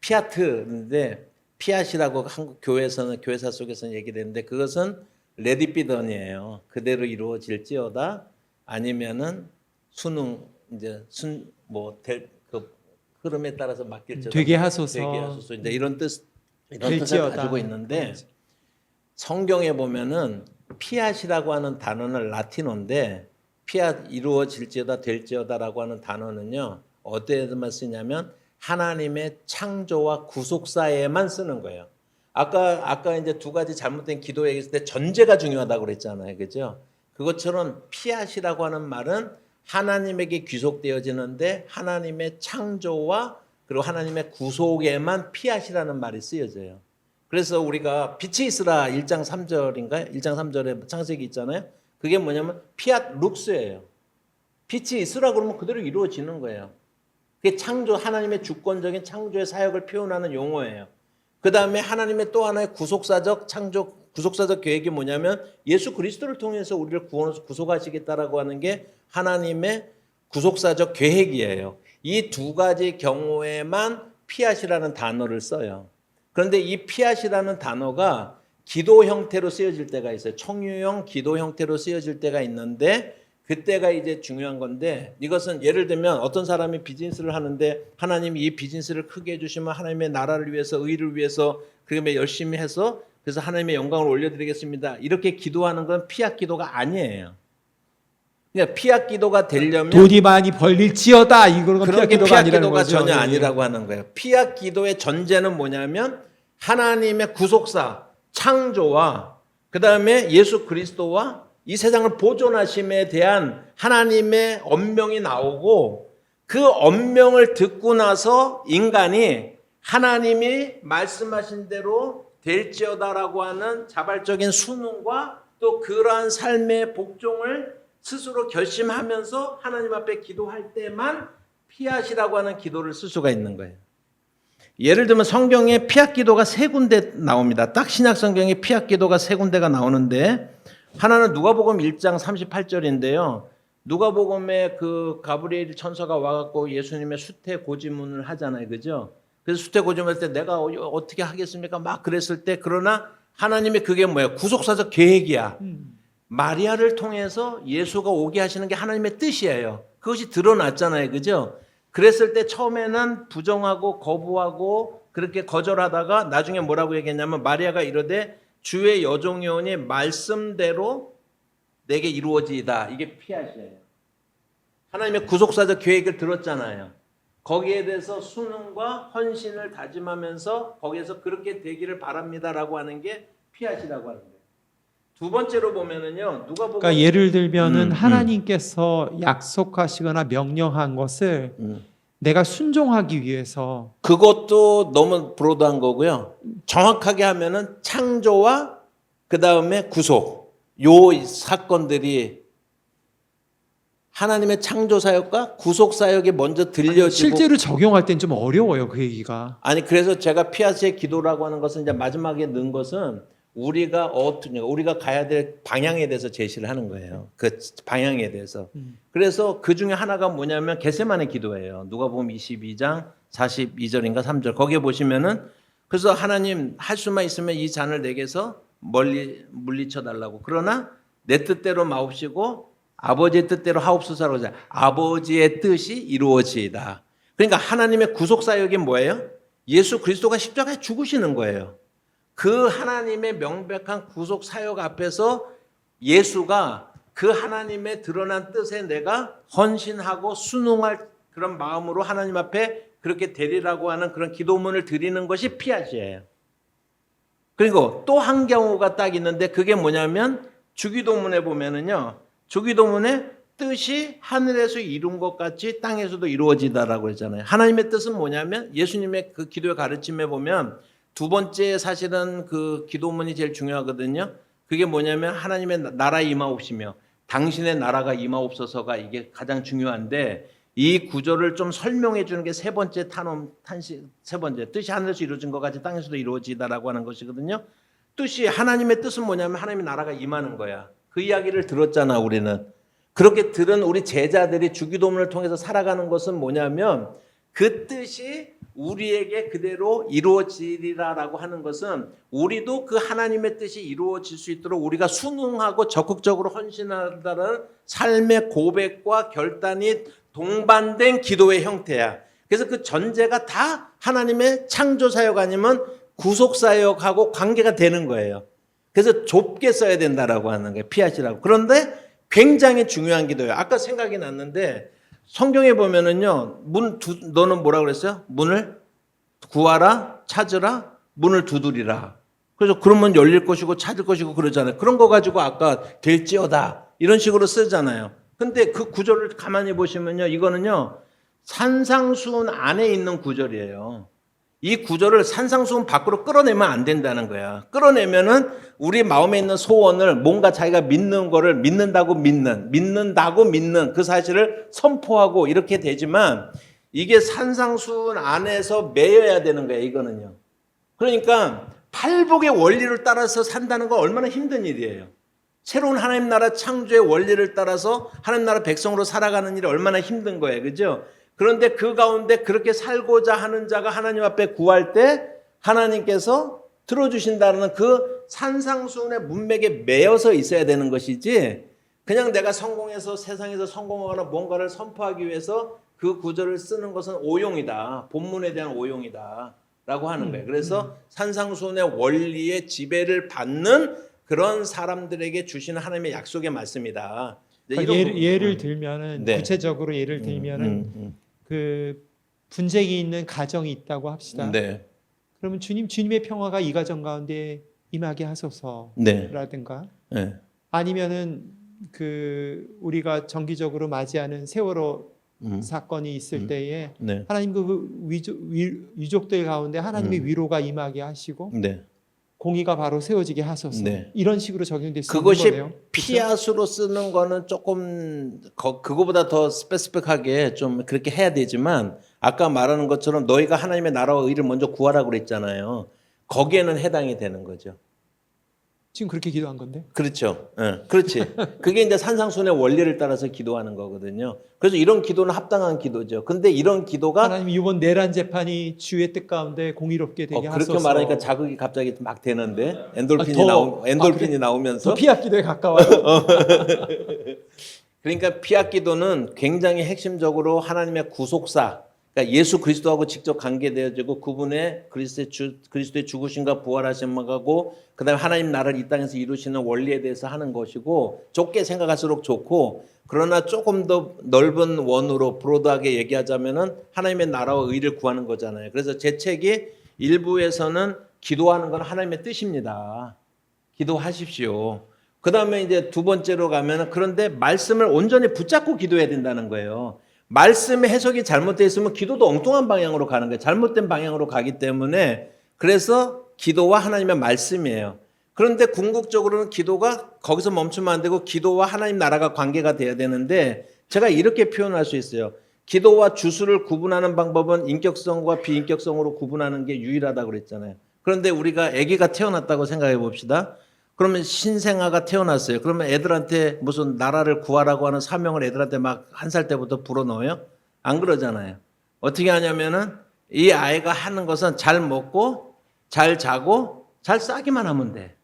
Speaker 2: 피아트인데 피앗이라고 한국 교회에서는 교회사 속에서는 얘기되는데 그것은 레디비던이에요. 그대로 이루어질지어다 아니면은 수능 이제 그 흐름에 따라서 맡길지어다
Speaker 1: 되게 하소서.
Speaker 2: 이제 이런 뜻을 가지고 있는데 성경에 보면은 피앗이라고 하는 단어는 라틴어인데 피앗 이루어질지어다 될지어다라고 하는 단어는요 어디에만 쓰냐면 하나님의 창조와 구속사에만 쓰는 거예요. 아까 이제 두 가지 잘못된 기도 얘기했을 때 전제가 중요하다고 그랬잖아요, 그죠? 그것처럼 피앗이라고 하는 말은 하나님에게 귀속되어지는데 하나님의 창조와 그리고 하나님의 구속에만 피앗이라는 말이 쓰여져요. 그래서 우리가 빛이 있으라 1장 3절인가요? 1장 3절에 창세기 있잖아요. 그게 뭐냐면 피앗 룩스예요. 빛이 있으라 그러면 그대로 이루어지는 거예요. 그게 창조 하나님의 주권적인 창조의 사역을 표현하는 용어예요. 그 다음에 하나님의 또 하나의 구속사적 계획이 뭐냐면 예수 그리스도를 통해서 우리를 구속하시겠다라고 하는 게 하나님의 구속사적 계획이에요. 이 두 가지 경우에만 피앗이라는 단어를 써요. 그런데 이 피앗이라는 단어가 기도 형태로 쓰여질 때가 있어요. 청유형 기도 형태로 쓰여질 때가 있는데 그때가 이제 중요한 건데 이것은 예를 들면 어떤 사람이 비즈니스를 하는데 하나님이 이 비즈니스를 크게 해주시면 하나님의 나라를 위해서 의를 위해서 그러면 열심히 해서 그래서 하나님의 영광을 올려드리겠습니다. 이렇게 기도하는 건 피앗 기도가 아니에요. 그러니까 피앗 기도가 되려면
Speaker 1: 돈이 많이 벌릴지어다 이거는
Speaker 2: 그런
Speaker 1: 피앗
Speaker 2: 게
Speaker 1: 기도가
Speaker 2: 피앗
Speaker 1: 아니라는
Speaker 2: 기도가
Speaker 1: 거죠.
Speaker 2: 전혀
Speaker 1: 예.
Speaker 2: 아니라고 하는 거예요. 피앗 기도의 전제는 뭐냐면 하나님의 구속사, 창조와 그 다음에 예수 그리스도와 이 세상을 보존하심에 대한 하나님의 언명이 나오고 그 언명을 듣고 나서 인간이 하나님이 말씀하신 대로 될지어다라고 하는 자발적인 순응과 또 그러한 삶의 복종을 스스로 결심하면서 하나님 앞에 기도할 때만 피앗이라고 하는 기도를 쓸 수가 있는 거예요. 예를 들면 성경에 피앗 기도가 3군데 나옵니다. 딱 신약 성경에 피앗 기도가 3군데가 나오는데 하나는 누가복음 1장 38절인데요. 누가복음에 그 가브리엘 천사가 와갖고 예수님의 수태 고지문을 하잖아요, 그죠? 그래서 수태 고지문 할 때 내가 어떻게 하겠습니까? 막 그랬을 때 그러나 하나님의 그게 뭐예요? 구속사적 계획이야. 마리아를 통해서 예수가 오게 하시는 게 하나님의 뜻이에요. 그것이 드러났잖아요, 그죠? 그랬을 때 처음에는 부정하고 거부하고 그렇게 거절하다가 나중에 뭐라고 얘기했냐면 마리아가 이르되 주의 여종이오니 말씀대로 내게 이루어지이다. 이게 피앗이에요. 하나님의 구속사적 계획을 들었잖아요. 거기에 대해서 순응과 헌신을 다짐하면서 거기에서 그렇게 되기를 바랍니다라고 하는 게 피앗이라고 하는 거예요. 두 번째로 보면은요. 누가복음
Speaker 1: 그러니까 예를 들면은 하나님께서 약속하시거나 명령한 것을 내가 순종하기 위해서
Speaker 2: 그것도 너무 브로드한 거고요. 정확하게 하면은 창조와 그 다음에 구속 요 사건들이 하나님의 창조 사역과 구속 사역이 먼저 들려지고
Speaker 1: 실제로 적용할 땐 좀 어려워요, 그 얘기가.
Speaker 2: 아니 그래서 제가 피앗의 기도라고 하는 것은 이제 마지막에 넣은 것은 우리가 가야 될 방향에 대해서 제시를 하는 거예요. 그 방향에 대해서. 그래서 그 중에 하나가 뭐냐면 겟세마네 기도예요. 누가복음 22장 42절인가 3절. 거기에 보시면은 그래서 하나님 할 수만 있으면 이 잔을 내게서 멀리 물리쳐 달라고. 그러나 내 뜻대로 마옵시고 아버지의 뜻대로 하옵소서라고 하잖아요. 아버지의 뜻이 이루어지이다. 그러니까 하나님의 구속 사역이 뭐예요? 예수 그리스도가 십자가에 죽으시는 거예요. 그 하나님의 명백한 구속 사역 앞에서 예수가 그 하나님의 드러난 뜻에 내가 헌신하고 순응할 그런 마음으로 하나님 앞에 그렇게 되리라고 하는 그런 기도문을 드리는 것이 피앗이에요. 그리고 또 한 경우가 딱 있는데 그게 뭐냐면 주기도문에 보면은요. 주기도문에 뜻이 하늘에서 이룬 것 같이 땅에서도 이루어지다라고 했잖아요. 하나님의 뜻은 뭐냐면 예수님의 그 기도의 가르침에 보면 두 번째 사실은 그 기도문이 제일 중요하거든요. 그게 뭐냐면 하나님의 나라에 임하옵시며 당신의 나라가 임하옵소서가 이게 가장 중요한데 이 구절을 좀 설명해 주는 게 세 번째 세 번째 뜻이 하늘에서 이루어진 것 같이 땅에서도 이루어지다라고 하는 것이거든요. 뜻이 하나님의 뜻은 뭐냐면 하나님의 나라가 임하는 거야. 그 이야기를 들었잖아 우리는. 그렇게 들은 우리 제자들이 주기도문을 통해서 살아가는 것은 뭐냐면 그 뜻이 우리에게 그대로 이루어지리라라고 하는 것은 우리도 그 하나님의 뜻이 이루어질 수 있도록 우리가 순응하고 적극적으로 헌신한다는 삶의 고백과 결단이 동반된 기도의 형태야. 그래서 그 전제가 다 하나님의 창조 사역 아니면 구속 사역하고 관계가 되는 거예요. 그래서 좁게 써야 된다라고 하는 거예요. 피앗이라고. 그런데 굉장히 중요한 기도예요. 아까 생각이 났는데 성경에 보면은요, 너는 뭐라 그랬어요? 문을 구하라, 찾으라, 문을 두드리라. 그래서 그러면 열릴 것이고 찾을 것이고 그러잖아요. 그런 거 가지고 아까 될지어다 이런 식으로 쓰잖아요. 근데 그 구절을 가만히 보시면요, 이거는요 산상수훈 안에 있는 구절이에요. 이 구절을 산상수훈 밖으로 끌어내면 안 된다는 거야. 끌어내면은 우리 마음에 있는 소원을 뭔가 자기가 믿는 거를 믿는다고 믿는 그 사실을 선포하고 이렇게 되지만 이게 산상수훈 안에서 매여야 되는 거야, 이거는요. 그러니까 팔복의 원리를 따라서 산다는 건 얼마나 힘든 일이에요. 새로운 하나님 나라 창조의 원리를 따라서 하나님 나라 백성으로 살아가는 일이 얼마나 힘든 거예요. 그죠? 그런데 그 가운데 그렇게 살고자 하는 자가 하나님 앞에 구할 때 하나님께서 들어주신다는 그 산상수훈의 문맥에 매여서 있어야 되는 것이지 그냥 내가 성공해서 세상에서 성공하거나 뭔가를 선포하기 위해서 그 구절을 쓰는 것은 오용이다. 본문에 대한 오용이다. 라고 하는 거예요. 그래서 산상수훈의 원리의 지배를 받는 그런 사람들에게 주시는 하나님의 약속의 말씀이다.
Speaker 1: 그러니까 예를 들면은
Speaker 2: 네.
Speaker 1: 구체적으로 예를 들면은 그 분쟁이 있는 가정이 있다고 합시다.
Speaker 2: 네.
Speaker 1: 그러면 주님의 평화가 이 가정 가운데 임하게 하소서라든가
Speaker 2: 네.
Speaker 1: 아니면은 우리가 정기적으로 맞이하는 세월호 사건이 있을 때에
Speaker 2: 네.
Speaker 1: 하나님 유족들 가운데 하나님의 위로가 임하게 하시고
Speaker 2: 네.
Speaker 1: 공의가 바로 세워지게 하소서.
Speaker 2: 네.
Speaker 1: 이런 식으로 적용될 수 있는
Speaker 2: 그것이
Speaker 1: 거네요.
Speaker 2: 피앗으로 쓰는 거는 조금 그거보다 더 스페시픽하게 좀 그렇게 해야 되지만 아까 말하는 것처럼 너희가 하나님의 나라와 의를 먼저 구하라고 그랬잖아요. 거기에는 해당이 되는 거죠.
Speaker 1: 지금 그렇게 기도한 건데.
Speaker 2: 그렇죠. 예, 그렇지. 그게 이제 산상순의 원리를 따라서 기도하는 거거든요. 그래서 이런 기도는 합당한 기도죠. 근데 이런 기도가
Speaker 1: 하나님 이번 내란 재판이 주의 뜻 가운데 공의롭게 되게 하소서.
Speaker 2: 그렇게 말하니까 자극이 갑자기 막 되는데
Speaker 1: 더-
Speaker 2: 엔돌핀이
Speaker 1: 그래?
Speaker 2: 나오면서
Speaker 1: 더 피할 기도에 가까워요.
Speaker 2: 그러니까 피앗 기도는 굉장히 핵심적으로 하나님의 구속사, 그러니까 예수 그리스도하고 직접 관계되어지고 그분의 그리스도의 죽으심과 부활하심하고 그다음에 하나님 나라를 이 땅에서 이루시는 원리에 대해서 하는 것이고 좁게 생각할수록 좋고 그러나 조금 더 넓은 원으로 브로드하게 얘기하자면은 하나님의 나라와 의를 구하는 거잖아요. 그래서 제 책이 일부에서는 기도하는 건 하나님의 뜻입니다. 기도하십시오. 그 다음에 이제 두 번째로 가면은 그런데 말씀을 온전히 붙잡고 기도해야 된다는 거예요. 말씀의 해석이 잘못되어 있으면 기도도 엉뚱한 방향으로 가는 거예요. 잘못된 방향으로 가기 때문에 그래서 기도와 하나님의 말씀이에요. 그런데 궁극적으로는 기도가 거기서 멈추면 안 되고 기도와 하나님 나라가 관계가 돼야 되는데 제가 이렇게 표현할 수 있어요. 기도와 주술을 구분하는 방법은 인격성과 비인격성으로 구분하는 게 유일하다고 그랬잖아요. 그런데 우리가 아기가 태어났다고 생각해 봅시다. 그러면 신생아가 태어났어요. 그러면 애들한테 무슨 나라를 구하라고 하는 사명을 애들한테 막 1살 때부터 불어넣어요? 안 그러잖아요. 어떻게 하냐면은 이 아이가 하는 것은 잘 먹고 잘 자고 잘 싸기만 하면 돼.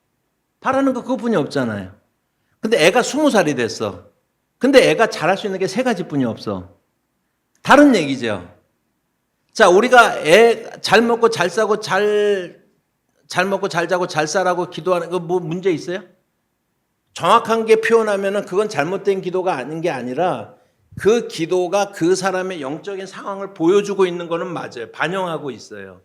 Speaker 2: 바라는 거 그것뿐이 없잖아요. 근데 애가 20살이 됐어. 근데 애가 잘할 수 있는 게 3가지뿐이 없어. 다른 얘기죠. 자, 우리가 애 잘 먹고 잘 싸고 잘 먹고 잘 자고 잘 싸라고 기도하는 거 뭐 문제 있어요? 정확한 게 표현하면은 그건 잘못된 기도가 아닌 게 아니라 그 기도가 그 사람의 영적인 상황을 보여주고 있는 거는 맞아요. 반영하고 있어요.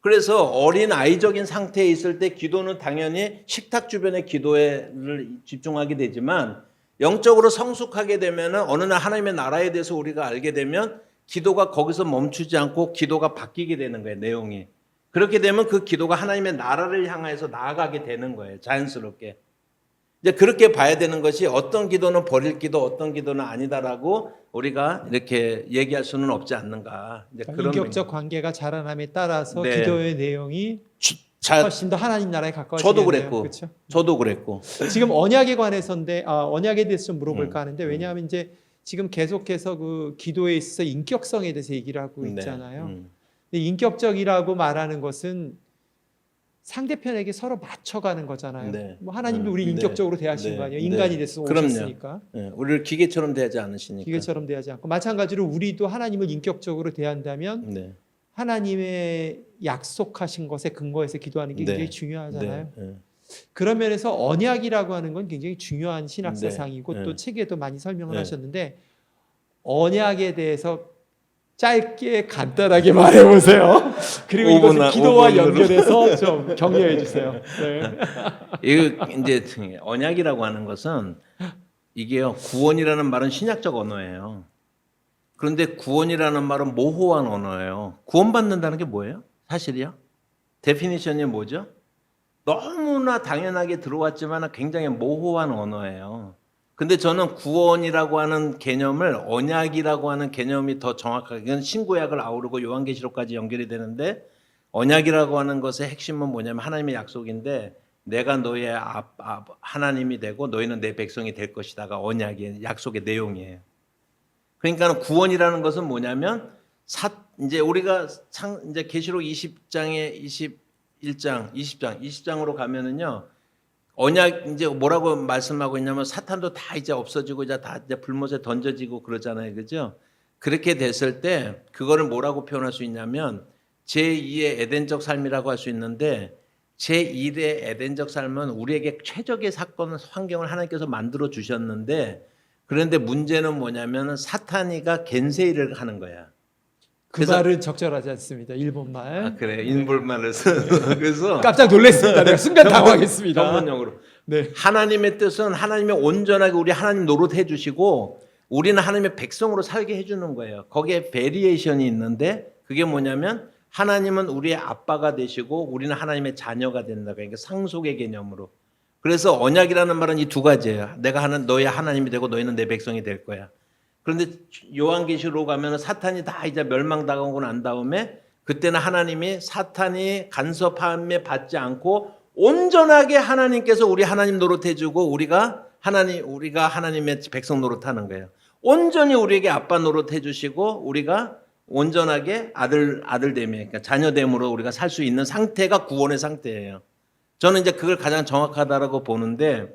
Speaker 2: 그래서 어린 아이적인 상태에 있을 때 기도는 당연히 식탁 주변의 기도에를 집중하게 되지만 영적으로 성숙하게 되면은 어느 날 하나님의 나라에 대해서 우리가 알게 되면 기도가 거기서 멈추지 않고 기도가 바뀌게 되는 거예요. 내용이. 그렇게 되면 그 기도가 하나님의 나라를 향해서 나아가게 되는 거예요. 자연스럽게. 이제 그렇게 봐야 되는 것이 어떤 기도는 버릴 기도, 어떤 기도는 아니다라고 우리가 이렇게 얘기할 수는 없지 않는가. 이제 그런
Speaker 1: 인격적 관계가 자라남에 따라서
Speaker 2: 네.
Speaker 1: 기도의 내용이
Speaker 2: 자,
Speaker 1: 훨씬 더 하나님 나라에 가까워지겠네요.
Speaker 2: 저도 그랬고,
Speaker 1: 그렇죠?
Speaker 2: 저도 그랬고.
Speaker 1: 지금 언약에 관해서인데 언약에 대해서 좀 물어볼까 하는데 왜냐하면 이제 지금 계속해서 그 기도에 있어서 인격성에 대해서 얘기를 하고 있잖아요. 근데 인격적이라고 말하는 것은 상대편에게 서로 맞춰가는 거잖아요.
Speaker 2: 네.
Speaker 1: 뭐 하나님도 우리 인격적으로 대하신
Speaker 2: 네.
Speaker 1: 거 아니에요?
Speaker 2: 네.
Speaker 1: 인간이 돼서 오셨으니까.
Speaker 2: 네. 우리를 기계처럼 대하지 않으시니까.
Speaker 1: 기계처럼 대하지 않고 마찬가지로 우리도 하나님을 인격적으로 대한다면
Speaker 2: 네.
Speaker 1: 하나님의 약속하신 것에 근거해서 기도하는 게
Speaker 2: 네.
Speaker 1: 굉장히 중요하잖아요.
Speaker 2: 네.
Speaker 1: 그런 면에서 언약이라고 하는 건 굉장히 중요한 신학
Speaker 2: 네.
Speaker 1: 사상이고
Speaker 2: 네.
Speaker 1: 또 책에도 많이 설명을
Speaker 2: 네.
Speaker 1: 하셨는데 언약에 대해서 짧게 간단하게 말해보세요. 그리고 이것을 기도와
Speaker 2: 5분으로.
Speaker 1: 연결해서 좀 격려해 주세요. 네.
Speaker 2: 이거 이제 언약이라고 하는 것은 이게요 구원이라는 말은 신약적 언어예요. 그런데 구원이라는 말은 모호한 언어예요. 구원받는다는 게 뭐예요? 사실이요? 데피니션이 뭐죠? 너무나 당연하게 들어왔지만 굉장히 모호한 언어예요. 근데 저는 구원이라고 하는 개념을 언약이라고 하는 개념이 더 정확하게, 이건 신구약을 아우르고 요한계시록까지 연결이 되는데 언약이라고 하는 것의 핵심은 뭐냐면 하나님의 약속인데 내가 너의 하나님이 되고 너희는 내 백성이 될 것이다가 언약의 약속의 내용이에요. 그러니까 구원이라는 것은 뭐냐면 이제 우리가 이제 계시록 20장에 20장으로 가면은요. 언약 이제 뭐라고 말씀하고 있냐면 사탄도 다 이제 없어지고 이제 다 이제 불못에 던져지고 그러잖아요. 그죠? 그렇게 됐을 때 그거를 뭐라고 표현할 수 있냐면 제2의 에덴적 삶이라고 할 수 있는데 제1의 에덴적 삶은 우리에게 최적의 사건 환경을 하나님께서 만들어 주셨는데 그런데 문제는 뭐냐면 사탄이가 겐세이를 하는 거야.
Speaker 1: 그 말은 적절하지 않습니다. 일본말.
Speaker 2: 그래 인볼말을 그래서
Speaker 1: 깜짝 놀랐습니다. 내가 순간 당황했습니다.
Speaker 2: 전문용어로.
Speaker 1: 네.
Speaker 2: 하나님의 뜻은 하나님이 온전하게 우리 하나님 노릇해 주시고 우리는 하나님의 백성으로 살게 해주는 거예요. 거기에 베리에이션이 있는데 그게 뭐냐면 하나님은 우리의 아빠가 되시고 우리는 하나님의 자녀가 된다. 그러니까 상속의 개념으로. 그래서 언약이라는 말은 이 두 가지예요. 내가 너의 하나님이 되고 너희는 내 백성이 될 거야. 그런데 요한계시로 가면 사탄이 다 이제 멸망당하고 난 다음에 그때는 하나님이 사탄이 간섭함에 받지 않고 온전하게 하나님께서 우리 하나님 노릇해주고 우리가 하나님의 백성 노릇하는 거예요. 온전히 우리에게 아빠 노릇해주시고 우리가 온전하게 아들됨에 그러니까 자녀됨으로 우리가 살 수 있는 상태가 구원의 상태예요. 저는 이제 그걸 가장 정확하다라고 보는데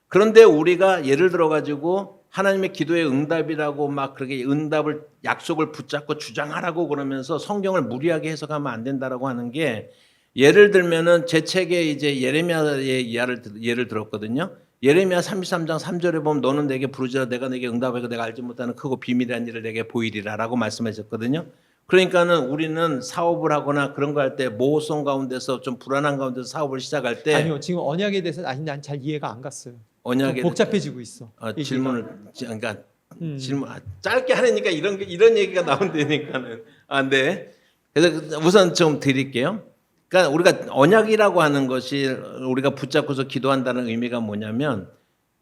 Speaker 2: 그런데 우리가 예를 들어 가지고 하나님의 기도의 응답이라고 막 그렇게 응답을 약속을 붙잡고 주장하라고 그러면서 성경을 무리하게 해석하면 안 된다라고 하는 게 예를 들면은 제 책에 이제 예레미야의 예를 들었거든요. 예레미야 33장 3절에 보면 너는 내게 부르짖으라 내가 내게 응답하고 내가 알지 못하는 크고 비밀한 일을 내게 보이리라라고 말씀하셨거든요. 그러니까는 우리는 사업을 하거나 그런 거 할 때 모호성 가운데서 좀 불안한 가운데서 사업을 시작할 때
Speaker 1: 아니요. 지금 언약에 대해서 아니 난 잘 이해가 안 갔어요.
Speaker 2: 언약에
Speaker 1: 복잡해지고 있어.
Speaker 2: 질문을 그러니까 질문 짧게 하려니까 이런 얘기가 나온다니까는 안 돼. 그래서 우선 좀 드릴게요. 그러니까 우리가 언약이라고 하는 것이 우리가 붙잡고서 기도한다는 의미가 뭐냐면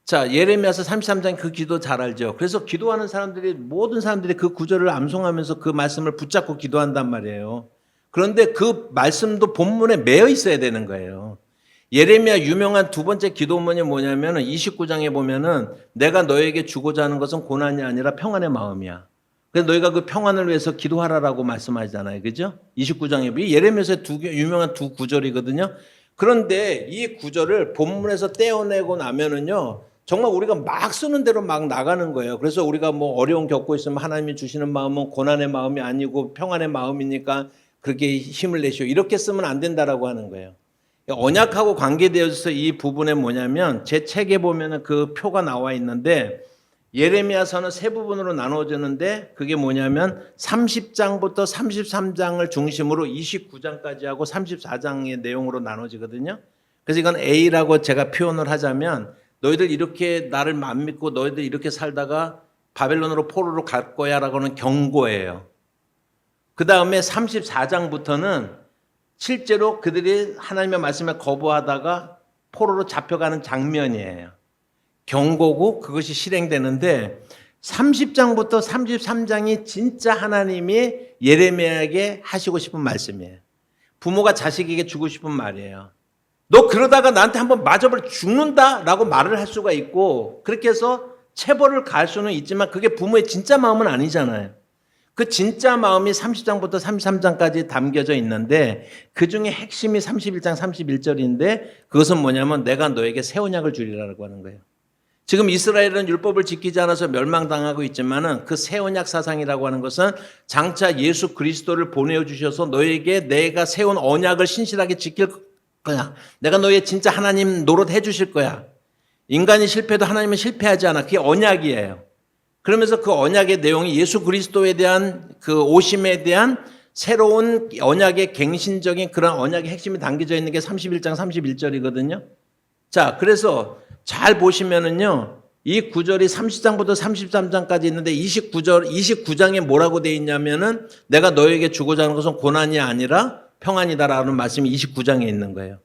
Speaker 2: 자 예레미야서 33장 그 기도 잘 알죠. 그래서 기도하는 사람들이 모든 사람들이 그 구절을 암송하면서 그 말씀을 붙잡고 기도한단 말이에요. 그런데 그 말씀도 본문에 매여 있어야 되는 거예요. 예레미야 유명한 두 번째 기도문이 뭐냐면 29장에 보면은 내가 너에게 주고자 하는 것은 고난이 아니라 평안의 마음이야. 그래서 너희가 그 평안을 위해서 기도하라라고 말씀하잖아요. 그죠? 29장에 예레미야서 유명한 두 구절이거든요. 그런데 이 구절을 본문에서 떼어내고 나면은요. 정말 우리가 막 쓰는 대로 막 나가는 거예요. 그래서 우리가 뭐 어려움 겪고 있으면 하나님이 주시는 마음은 고난의 마음이 아니고 평안의 마음이니까 그렇게 힘을 내시오. 이렇게 쓰면 안 된다라고 하는 거예요. 언약하고 관계되어서 이 부분에 뭐냐면 제 책에 보면은 그 표가 나와 있는데 예레미야서는 세 부분으로 나눠지는데 그게 뭐냐면 30장부터 33장을 중심으로 29장까지 하고 34장의 내용으로 나눠지거든요. 그래서 이건 A라고 제가 표현을 하자면 너희들 이렇게 나를 안 믿고 너희들 이렇게 살다가 바벨론으로 포로로 갈 거야라고는 경고예요. 그 다음에 34장부터는 실제로 그들이 하나님의 말씀에 거부하다가 포로로 잡혀가는 장면이에요. 경고고 그것이 실행되는데 30장부터 33장이 진짜 하나님이 예레미야에게 하시고 싶은 말씀이에요. 부모가 자식에게 주고 싶은 말이에요. 너 그러다가 나한테 한번 맞아버려 죽는다라고 말을 할 수가 있고 그렇게 해서 체벌을 가할 수는 있지만 그게 부모의 진짜 마음은 아니잖아요. 그 진짜 마음이 30장부터 33장까지 담겨져 있는데 그중에 핵심이 31장 31절인데 그것은 뭐냐면 내가 너에게 새 언약을 주리라고 하는 거예요. 지금 이스라엘은 율법을 지키지 않아서 멸망당하고 있지만은 그 새 언약 사상이라고 하는 것은 장차 예수 그리스도를 보내주셔서 너에게 내가 세운 언약을 신실하게 지킬 거야. 내가 너의 진짜 하나님 노릇해 주실 거야. 인간이 실패해도 하나님은 실패하지 않아. 그게 언약이에요. 그러면서 그 언약의 내용이 예수 그리스도에 대한 그 오심에 대한 새로운 언약의 갱신적인 그런 언약의 핵심이 담겨져 있는 게 31장 31절이거든요. 자, 그래서 잘 보시면은요, 이 구절이 30장부터 33장까지 있는데 29장에 뭐라고 돼 있냐면은 내가 너에게 주고자 하는 것은 고난이 아니라 평안이다라는 말씀이 29장에 있는 거예요.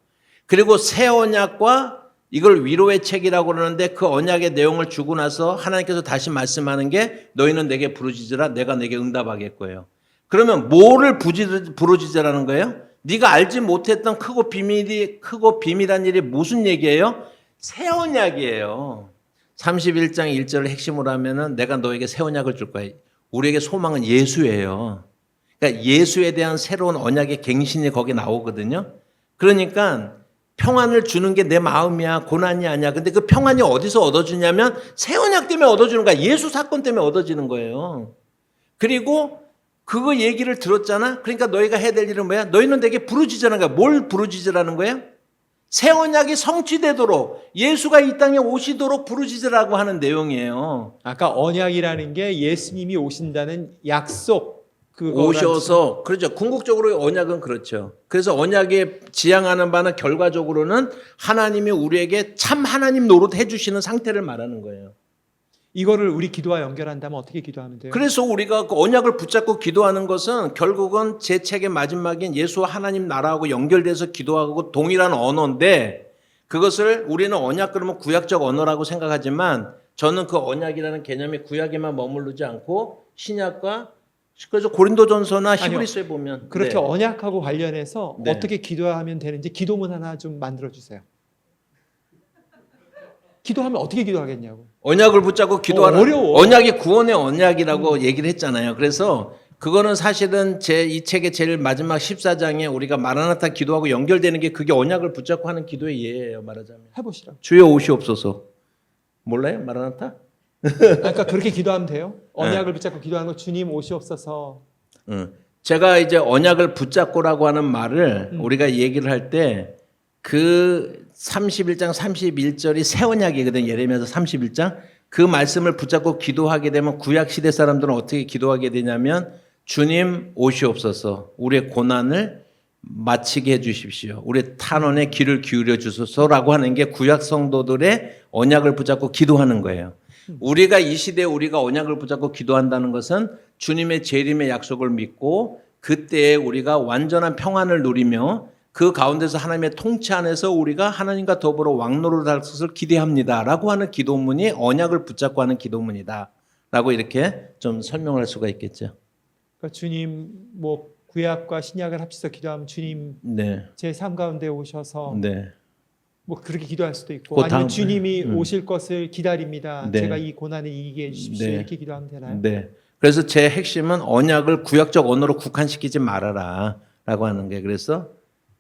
Speaker 2: 그리고 새 언약과 이걸 위로의 책이라고 그러는데 그 언약의 내용을 주고 나서 하나님께서 다시 말씀하는 게 너희는 내게 부르짖으라 내가 내게 응답하겠고요. 그러면 뭐를 부르짖으라는 거예요? 네가 알지 못했던 크고 비밀한 일이 무슨 얘기예요? 새 언약이에요. 31장 1절을 핵심으로 하면은 내가 너에게 새 언약을 줄 거야. 우리에게 소망은 예수예요. 그러니까 예수에 대한 새로운 언약의 갱신이 거기 나오거든요. 그러니까 평안을 주는 게 내 마음이야. 고난이 아니야. 근데 그 평안이 어디서 얻어지냐면 새 언약 때문에 얻어지는 거야. 예수 사건 때문에 얻어지는 거예요. 그리고 그거 얘기를 들었잖아. 그러니까 너희가 해야 될 일은 뭐야? 너희는 내게 부르짖으라는 거야. 뭘 부르짖으라는 거예요? 새 언약이 성취되도록 예수가 이 땅에 오시도록 부르짖으라고 하는 내용이에요.
Speaker 1: 아까 언약이라는 게 예수님이 오신다는 약속
Speaker 2: 오셔서 그렇죠. 궁극적으로 언약은 그렇죠. 그래서 언약에 지향하는 바는 결과적으로는 하나님이 우리에게 참 하나님 노릇 해주시는 상태를 말하는 거예요.
Speaker 1: 이거를 우리 기도와 연결한다면 어떻게 기도하면 돼요?
Speaker 2: 그래서 우리가 그 언약을 붙잡고 기도하는 것은 결국은 제 책의 마지막인 예수와 하나님 나라하고 연결돼서 기도하고 동일한 언어인데 그것을 우리는 언약 그러면 구약적 언어라고 생각하지만 저는 그 언약이라는 개념이 구약에만 머무르지 않고 신약과 그래서 고린도전서나 히브리서에 보면
Speaker 1: 그렇게
Speaker 2: 네.
Speaker 1: 언약하고 관련해서
Speaker 2: 네.
Speaker 1: 어떻게 기도하면 되는지 기도문 하나 좀 만들어 주세요. 기도하면 어떻게 기도하겠냐고.
Speaker 2: 언약을 붙잡고 기도하는
Speaker 1: 어려워.
Speaker 2: 언약이 구원의 언약이라고 얘기를 했잖아요. 그래서 그거는 사실은 제 이 책의 제일 마지막 14장에 우리가 마라나타 기도하고 연결되는 게 그게 언약을 붙잡고 하는 기도의 예예요. 말하자면
Speaker 1: 해보시라고.
Speaker 2: 주여 오시옵소서. 몰라요? 마라나타?
Speaker 1: 그러니까 그렇게 기도하면 돼요. 언약을 붙잡고 기도하는 거 주님 오시옵소서.
Speaker 2: 제가 이제 언약을 붙잡고라고 하는 말을 우리가 얘기를 할 때 그 31장 31절이 새 언약이거든. 예레미야서 31장. 그 말씀을 붙잡고 기도하게 되면 구약 시대 사람들은 어떻게 기도하게 되냐면 주님 오시옵소서. 우리의 고난을 마치게 해 주십시오. 우리의 탄원에 귀를 기울여 주소서라고 하는 게 구약 성도들의 언약을 붙잡고 기도하는 거예요. 우리가 이 시대에 우리가 언약을 붙잡고 기도한다는 것은 주님의 재림의 약속을 믿고 그때에 우리가 완전한 평안을 누리며 그 가운데서 하나님의 통치 안에서 우리가 하나님과 더불어 왕노를 할 것을 기대합니다라고 하는 기도문이 언약을 붙잡고 하는 기도문이다라고 이렇게 좀 설명할 수가 있겠죠.
Speaker 1: 그러니까 주님 뭐 구약과 신약을 합쳐서 기도하면 주님
Speaker 2: 네,
Speaker 1: 제 삶 가운데 오셔서
Speaker 2: 네,
Speaker 1: 뭐 그렇게 기도할 수도 있고
Speaker 2: 그
Speaker 1: 아니면
Speaker 2: 다음-
Speaker 1: 주님이 오실 것을 기다립니다.
Speaker 2: 네.
Speaker 1: 제가 이 고난을 이기게 해주십시오.
Speaker 2: 네.
Speaker 1: 이렇게 기도하면 되나요?
Speaker 2: 네. 그래서 제 핵심은 언약을 구약적 언어로 국한시키지 말아라라고 하는 게 그래서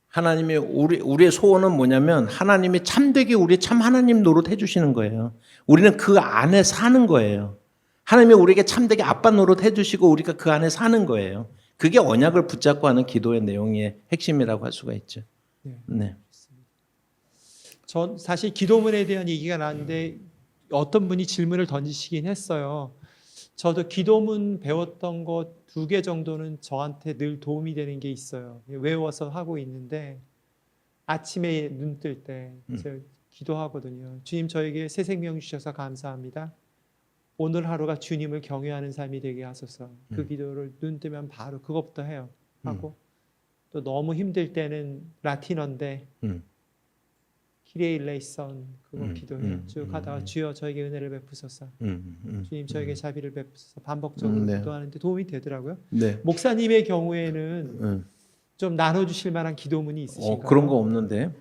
Speaker 2: 하나님이 우리의 소원은 뭐냐면 하나님이 참되게 우리 참 하나님 노릇 해주시는 거예요. 우리는 그 안에 사는 거예요. 하나님이 우리에게 참되게 아빠 노릇 해주시고 우리가 그 안에 사는 거예요. 그게 언약을 붙잡고 하는 기도의 내용의 핵심이라고 할 수가 있죠.
Speaker 1: 네.
Speaker 2: 네.
Speaker 1: 전 사실 기도문에 대한 얘기가 나왔는데 어떤 분이 질문을 던지시긴 했어요. 저도 기도문 배웠던 것 2개 정도는 저한테 늘 도움이 되는 게 있어요. 외워서 하고 있는데 아침에 눈 뜰 때 제가 기도하거든요. 주님 저에게 새 생명 주셔서 감사합니다. 오늘 하루가 주님을 경외하는 삶이 되게 하소서. 그 기도를 눈 뜨면 바로 그것부터 해요. 하고 또 너무 힘들 때는 라틴어인데 키리에 일레이선 그거 기도해요. 쭉 하다가 주여 저에게 은혜를 베푸소서. 주님 저에게 자비를 베푸소서. 반복적으로
Speaker 2: 네.
Speaker 1: 기도하는데 도움이 되더라고요.
Speaker 2: 네.
Speaker 1: 목사님의 경우에는 좀 나눠주실 만한 기도문이 있으신가요?
Speaker 2: 그런 거 없는데.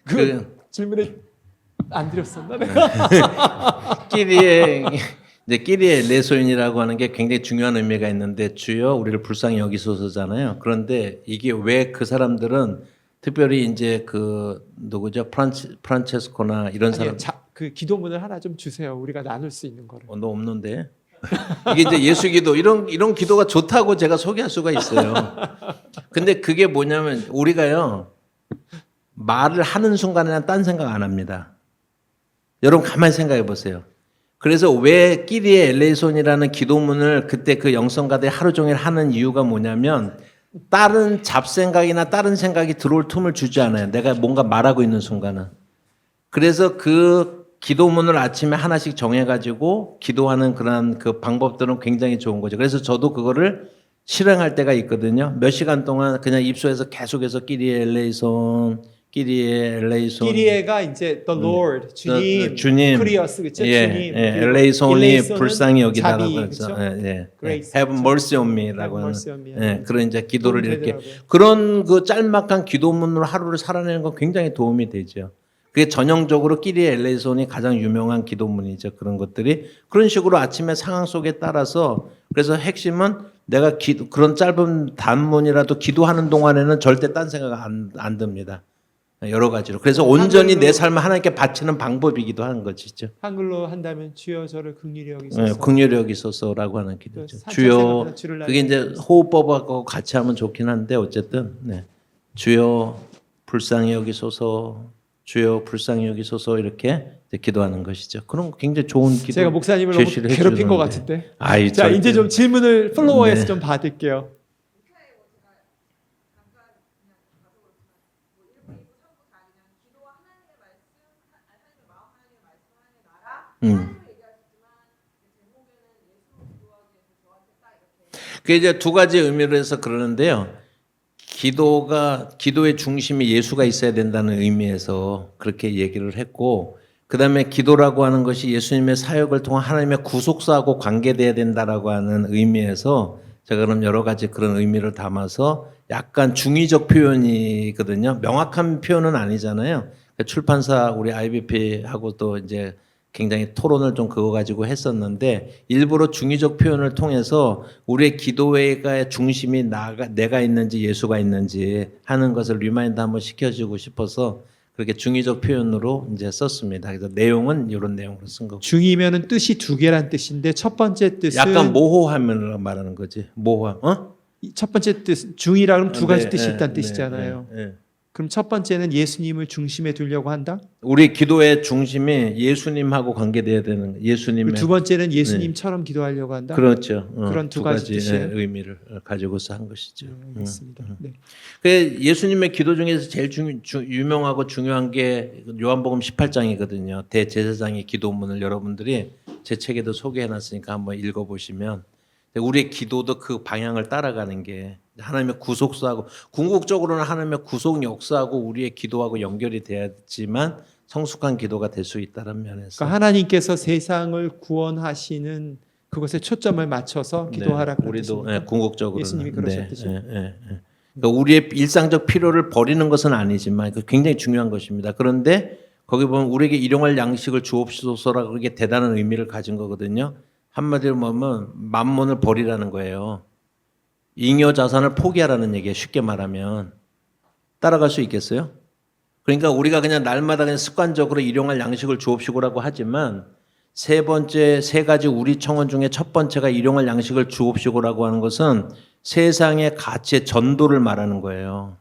Speaker 1: 그 질문에 안 드렸었나 내가?
Speaker 2: 끼리의 레소인이라고 하는 게 굉장히 중요한 의미가 있는데 주여 우리를 불쌍히 여기소서잖아요. 그런데 이게 왜 그 사람들은 특별히 이제 그 누구죠? 프란체스코나 이런 사람
Speaker 1: 그 기도문을 하나 좀 주세요. 우리가 나눌 수 있는 거를.
Speaker 2: 너 없는데. 이게 이제 예수 기도 이런 기도가 좋다고 제가 소개할 수가 있어요. 근데 그게 뭐냐면 우리가요. 말을 하는 순간에는 딴 생각 안 합니다. 여러분 가만히 생각해 보세요. 그래서 왜 끼리의 엘레이손이라는 기도문을 그때 그 영성가들이 하루 종일 하는 이유가 뭐냐면 다른 잡생각이나 다른 생각이 들어올 틈을 주지 않아요. 내가 뭔가 말하고 있는 순간은. 그래서 그 기도문을 아침에 하나씩 정해가지고 기도하는 그런 그 방법들은 굉장히 좋은 거죠. 그래서 저도 그거를 실행할 때가 있거든요. 몇 시간 동안 그냥 입술에서 계속해서 끼리의 엘레이손, 끼리의 엘레이손.
Speaker 1: 끼리에가 이제 the Lord
Speaker 2: 주님,
Speaker 1: 크리어스 그렇죠?
Speaker 2: 예,
Speaker 1: 주님.
Speaker 2: 예,
Speaker 1: 그리고
Speaker 2: 엘레이손이
Speaker 1: 일레이손은
Speaker 2: 불쌍히 여기다가
Speaker 1: 자비,
Speaker 2: 그래서
Speaker 1: 그렇죠? Grace,
Speaker 2: Have
Speaker 1: 그렇죠?
Speaker 2: mercy on me라고
Speaker 1: Have
Speaker 2: 하는
Speaker 1: mercy on me.
Speaker 2: 예, 그런 이제 기도를
Speaker 1: 도움이
Speaker 2: 이렇게
Speaker 1: 되더라고요.
Speaker 2: 그런 그 짤막한 기도문으로 하루를 살아내는 건 굉장히 도움이 되죠. 그게 전형적으로 끼리의 엘레이손이 가장 유명한 기도문이죠. 그런 것들이 그런 식으로 아침에 상황 속에 따라서 그래서 핵심은 내가 그런 짧은 단문이라도 기도하는 동안에는 절대 딴 생각 안 듭니다. 여러 가지로. 그래서 온전히 내 삶을 하나님께 바치는 방법이기도 하는 것이죠.
Speaker 1: 한글로 한다면 주여 저를 긍휼히 여기소서.
Speaker 2: 네, 긍휼히 여기소서라고 하는 기도죠.
Speaker 1: 산책
Speaker 2: 주여
Speaker 1: 생각보다 주를
Speaker 2: 그게 이제
Speaker 1: 날리는
Speaker 2: 호흡법하고 같이 하면 좋긴 한데 어쨌든 네. 주여 불쌍히 여기소서 주여 불쌍히 여기소서 이렇게 이제 기도하는 것이죠. 그런 거 굉장히 좋은 기도.
Speaker 1: 제가 목사님을 너무
Speaker 2: 제시를
Speaker 1: 괴롭힌 것
Speaker 2: 해주는데.
Speaker 1: 같은데.
Speaker 2: 아이,
Speaker 1: 자,
Speaker 2: 절대.
Speaker 1: 이제 좀 질문을 플로어에서
Speaker 2: 네.
Speaker 1: 좀 받을게요.
Speaker 2: 그 이제 두 가지 의미로 해서 그러는데요. 기도의 중심이 예수가 있어야 된다는 의미에서 그렇게 얘기를 했고, 그 다음에 기도라고 하는 것이 예수님의 사역을 통한 하나님의 구속사하고 관계돼야 된다라고 하는 의미에서 제가 그럼 여러 가지 그런 의미를 담아서 약간 중의적 표현이거든요. 명확한 표현은 아니잖아요. 출판사 우리 IBP하고 또 이제 굉장히 토론을 좀 그거 가지고 했었는데 일부러 중의적 표현을 통해서 우리의 기도회의 중심이 내가 있는지 예수가 있는지 하는 것을 리마인드 한번 시켜주고 싶어서 그렇게 중의적 표현으로 이제 썼습니다. 그래서 내용은 이런 내용으로 쓴 거고.
Speaker 1: 중이면은 뜻이 두 개란 뜻인데 첫 번째 뜻은
Speaker 2: 약간 모호하면 말하는 거지. 모호함.
Speaker 1: 첫 번째 뜻 중이라 그러면 두 가지
Speaker 2: 네,
Speaker 1: 뜻이
Speaker 2: 네,
Speaker 1: 있다는
Speaker 2: 네,
Speaker 1: 뜻이잖아요.
Speaker 2: 네, 네.
Speaker 1: 그럼 첫 번째는 예수님을 중심에 두려고 한다.
Speaker 2: 우리 기도의 중심이 예수님하고 관계돼야 되는 예수님의
Speaker 1: 두 번째는 예수님처럼 기도하려고 한다.
Speaker 2: 그렇죠.
Speaker 1: 그런 두 가지 뜻이에요.
Speaker 2: 의미를 가지고서 한 것이죠.
Speaker 1: 알겠습니다. 네.
Speaker 2: 그 예수님의 기도 중에서 제일 유명하고 중요한 게 요한복음 18장이거든요. 대제사장의 기도문을 여러분들이 제 책에도 소개해놨으니까 한번 읽어보시면 우리의 기도도 그 방향을 따라가는 게 하나님의 구속사하고 궁극적으로는 하나님의 구속 역사하고 우리의 기도하고 연결이 돼야지만 성숙한 기도가 될 수 있다는 면에서
Speaker 1: 그러니까 하나님께서 세상을 구원하시는 그것에 초점을 맞춰서 기도하라.
Speaker 2: 네, 우리도 궁극적으로
Speaker 1: 예수님이 그러셨듯이.
Speaker 2: 그러니까 우리의 일상적 필요를 버리는 것은 아니지만 그 굉장히 중요한 것입니다. 그런데 거기 보면 우리에게 일용할 양식을 주옵소서라고 그렇게 대단한 의미를 가진 거거든요. 한마디로 보면 만몬을 버리라는 거예요. 잉여 자산을 포기하라는 얘기예요. 쉽게 말하면. 따라갈 수 있겠어요? 그러니까 우리가 그냥 날마다 그냥 습관적으로 일용할 양식을 주옵시고라고 하지만 세 가지 우리 청원 중에 첫 번째가 일용할 양식을 주옵시고라고 하는 것은 세상의 가치의 전도를 말하는 거예요.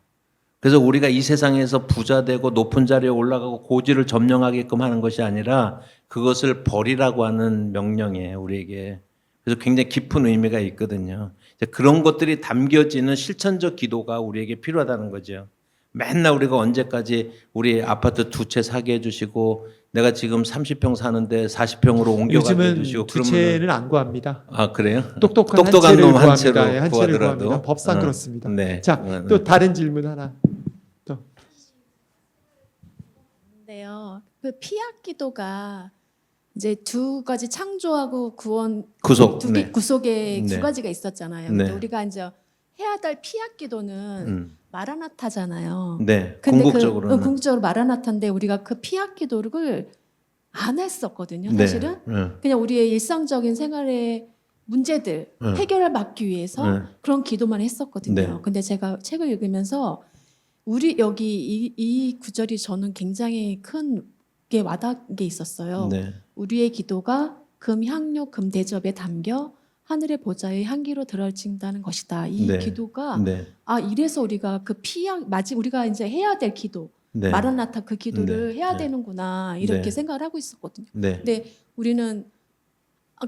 Speaker 2: 그래서 우리가 이 세상에서 부자 되고 높은 자리에 올라가고 고지를 점령하게끔 하는 것이 아니라 그것을 버리라고 하는 명령이에요, 우리에게. 그래서 굉장히 깊은 의미가 있거든요. 그런 것들이 담겨지는 실천적 기도가 우리에게 필요하다는 거죠. 맨날 우리가 언제까지 우리 아파트 두 채 사게 해주시고 내가 지금 30평 사는데 40평으로 옮겨가게
Speaker 1: 요즘은
Speaker 2: 해주시고
Speaker 1: 두 채는 안 구합니다.
Speaker 2: 아 그래요?
Speaker 1: 똑똑한
Speaker 2: 똑똑한 놈 한
Speaker 1: 구합니다.
Speaker 2: 채로
Speaker 1: 한 채를
Speaker 2: 구하더라도
Speaker 1: 구합니다. 법상 그렇습니다.
Speaker 2: 네.
Speaker 1: 자, 또 다른 질문 하나. 또.
Speaker 3: 인데요. 그 피약 기도가 이제 두 가지 창조하고 구원
Speaker 2: 구속,
Speaker 3: 두 개,
Speaker 2: 네.
Speaker 3: 구속의
Speaker 2: 네.
Speaker 3: 두 가지가 있었잖아요.
Speaker 2: 네.
Speaker 3: 근데 우리가 이제 해야 될 피약 기도는 마라나타잖아요.
Speaker 2: 네.
Speaker 3: 근데
Speaker 2: 궁극적으로는
Speaker 3: 궁극적으로 마라나타인데 우리가 그 피약 기도를 안 했었거든요.
Speaker 2: 네.
Speaker 3: 사실은
Speaker 2: 네.
Speaker 3: 그냥 우리의 일상적인 생활의 문제들 해결을 막기 위해서
Speaker 2: 네.
Speaker 3: 그런 기도만 했었거든요.
Speaker 2: 네.
Speaker 3: 근데 제가 책을 읽으면서 우리 여기 이 구절이 저는 굉장히 큰 게 와닿은 게 있었어요.
Speaker 2: 네.
Speaker 3: 우리의 기도가 금향료 금대접에 담겨 하늘의 보좌의 향기로 들어진다는 것이다. 이
Speaker 2: 네.
Speaker 3: 기도가
Speaker 2: 네.
Speaker 3: 이래서 우리가 그 피약 우리가 이제 해야 될 기도
Speaker 2: 네.
Speaker 3: 마라나타 그 기도를
Speaker 2: 네.
Speaker 3: 해야
Speaker 2: 네.
Speaker 3: 되는구나 이렇게
Speaker 2: 네.
Speaker 3: 생각을 하고 있었거든요.
Speaker 2: 네.
Speaker 3: 근데 우리는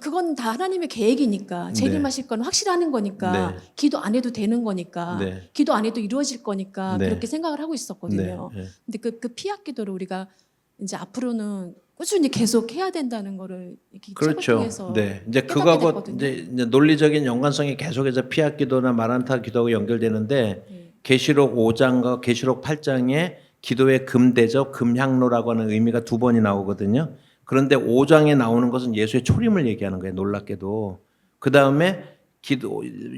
Speaker 3: 그건 다 하나님의 계획이니까 재림하실 건 확실하는 거니까
Speaker 2: 네.
Speaker 3: 기도 안 해도 되는 거니까
Speaker 2: 네.
Speaker 3: 기도 안 해도 이루어질 거니까
Speaker 2: 네.
Speaker 3: 그렇게 생각을 하고 있었거든요.
Speaker 2: 네.
Speaker 3: 근데 그 피약 기도를 우리가 이제 앞으로는 꾸준히 계속 해야 된다는 거를 이렇게 책을
Speaker 2: 그렇죠.
Speaker 3: 통해서
Speaker 2: 네. 이제
Speaker 3: 깨닫게
Speaker 2: 그거하고
Speaker 3: 됐거든요.
Speaker 2: 이제 논리적인 연관성이 계속해서 피약 기도나 마란타 기도하고 연결되는데
Speaker 3: 네.
Speaker 2: 계시록 5장과 계시록 8장에 기도의 금대접, 금향로라고 하는 의미가 두 번이 나오거든요. 그런데 5장에 나오는 것은 예수의 초림을 얘기하는 거예요. 놀랍게도. 그다음에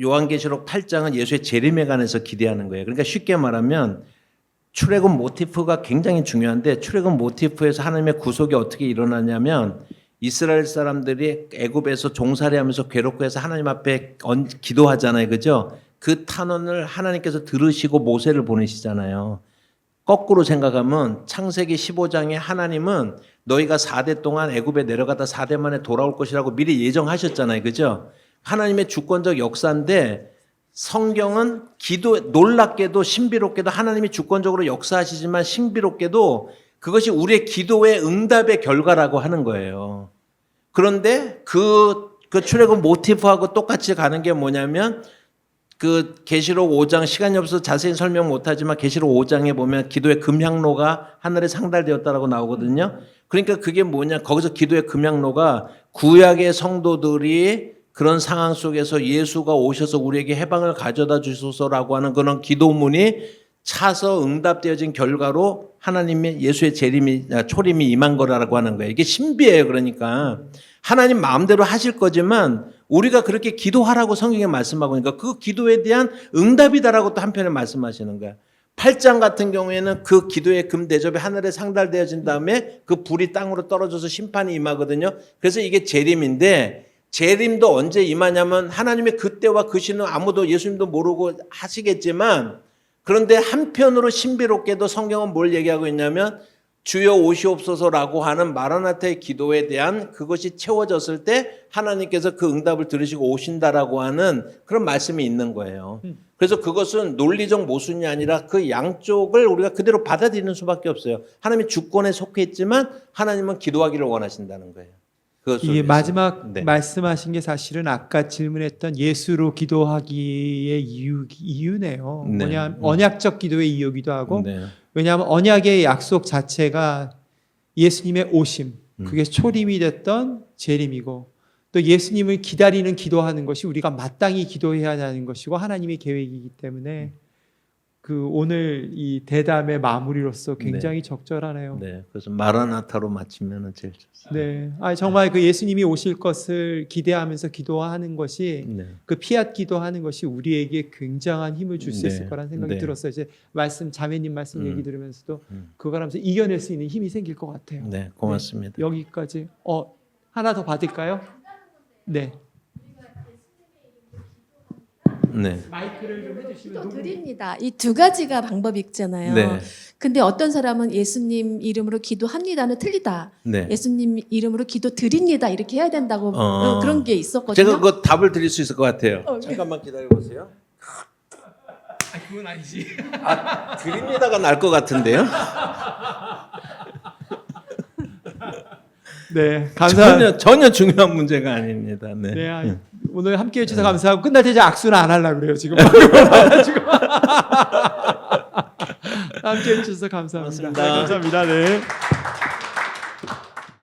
Speaker 2: 요한계시록 8장은 예수의 재림에 관해서 기대하는 거예요. 그러니까 쉽게 말하면 출애굽 모티프가 굉장히 중요한데 출애굽 모티프에서 하나님의 구속이 어떻게 일어나냐면 이스라엘 사람들이 애굽에서 종살이하면서 괴롭고 해서 하나님 앞에 기도하잖아요. 그죠? 그 탄원을 하나님께서 들으시고 모세를 보내시잖아요. 거꾸로 생각하면 창세기 15장에 하나님은 너희가 4대 동안 애굽에 내려가다 4대 만에 돌아올 것이라고 미리 예정하셨잖아요. 그죠? 하나님의 주권적 역사인데 성경은 놀랍게도 신비롭게도 하나님이 주권적으로 역사하시지만 신비롭게도 그것이 우리의 기도의 응답의 결과라고 하는 거예요. 그런데 그 출애굽 모티프하고 똑같이 가는 게 뭐냐면 그 계시록 5장 시간이 없어서 자세히 설명 못하지만 계시록 5장에 보면 기도의 금향로가 하늘에 상달되었다라고 나오거든요. 그러니까 그게 뭐냐, 거기서 기도의 금향로가 구약의 성도들이 그런 상황 속에서 예수가 오셔서 우리에게 해방을 가져다 주소서라고 하는 그런 기도문이 차서 응답되어진 결과로 하나님의 예수의 초림이 임한 거라고 하는 거예요. 이게 신비예요. 그러니까 하나님 마음대로 하실 거지만 우리가 그렇게 기도하라고 성경에 말씀하고 있으니까 그 기도에 대한 응답이다라고 또 한편에 말씀하시는 거야. 8장 같은 경우에는 그 기도의 금 대접이 하늘에 상달되어진 다음에 그 불이 땅으로 떨어져서 심판이 임하거든요. 그래서 이게 재림인데, 재림도 언제 임하냐면 하나님의 그때와 그 시는 아무도, 예수님도 모르고 하시겠지만, 그런데 한편으로 신비롭게도 성경은 뭘 얘기하고 있냐면 주여 오시옵소서라고 하는 마라나타의 기도에 대한 그것이 채워졌을 때 하나님께서 그 응답을 들으시고 오신다라고 하는 그런 말씀이 있는 거예요. 그래서 그것은 논리적 모순이 아니라 그 양쪽을 우리가 그대로 받아들이는 수밖에 없어요. 하나님이 주권에 속해 있지만 하나님은 기도하기를 원하신다는 거예요.
Speaker 1: 이게 마지막
Speaker 2: 네.
Speaker 1: 말씀하신 게 사실은 아까 질문했던 예수로 기도하기의 이유네요.
Speaker 2: 네.
Speaker 1: 뭐냐면 언약적 기도의 이유기도 하고,
Speaker 2: 네.
Speaker 1: 왜냐하면 언약의 약속 자체가 예수님의 오심, 그게 초림이 됐던 재림이고, 또 예수님을 기다리는 기도하는 것이 우리가 마땅히 기도해야 하는 것이고 하나님의 계획이기 때문에 그 오늘 이 대담의 마무리로서 굉장히 적절하네요.
Speaker 2: 네. 그래서 마라나타로 마치면 제일 좋습니다.
Speaker 1: 네, 정말 그 예수님이 오실 것을 기대하면서 기도하는 것이,
Speaker 2: 네.
Speaker 1: 그 피앗 기도하는 것이 우리에게 굉장한 힘을 줄 수
Speaker 2: 네.
Speaker 1: 있을 거라는 생각이
Speaker 2: 네.
Speaker 1: 들었어요. 이제 자매님 말씀 얘기 들으면서도 그걸 하면서 이겨낼 수 있는 힘이 생길 것 같아요.
Speaker 2: 네, 고맙습니다.
Speaker 1: 네, 여기까지. 하나 더 받을까요? 네.
Speaker 2: 네.
Speaker 1: 마이크를 좀 해주시면
Speaker 3: 기도드립니다. 이 두 가지가 방법이 있잖아요.
Speaker 2: 네.
Speaker 3: 근데 어떤 사람은 예수님 이름으로 기도합니다는 틀리다.
Speaker 2: 네.
Speaker 3: 예수님 이름으로 기도드립니다. 이렇게 해야 된다고 그런 게 있었거든요.
Speaker 2: 제가 그 답을 드릴 수 있을 것 같아요. 잠깐만 기다려 보세요.
Speaker 1: 그건 아니지.
Speaker 2: 드립니다가 날 것 같은데요?
Speaker 1: 네, 감사합니다.
Speaker 2: 전혀 중요한 문제가 아닙니다. 네.
Speaker 1: 네, 오늘 함께해 주셔서 감사하고 끝날 때 이제 악수는 안 하려고 그래요 지금. 함께해 주셔서 감사합니다.
Speaker 2: 고맙습니다.
Speaker 1: 네, 감사합니다. 네.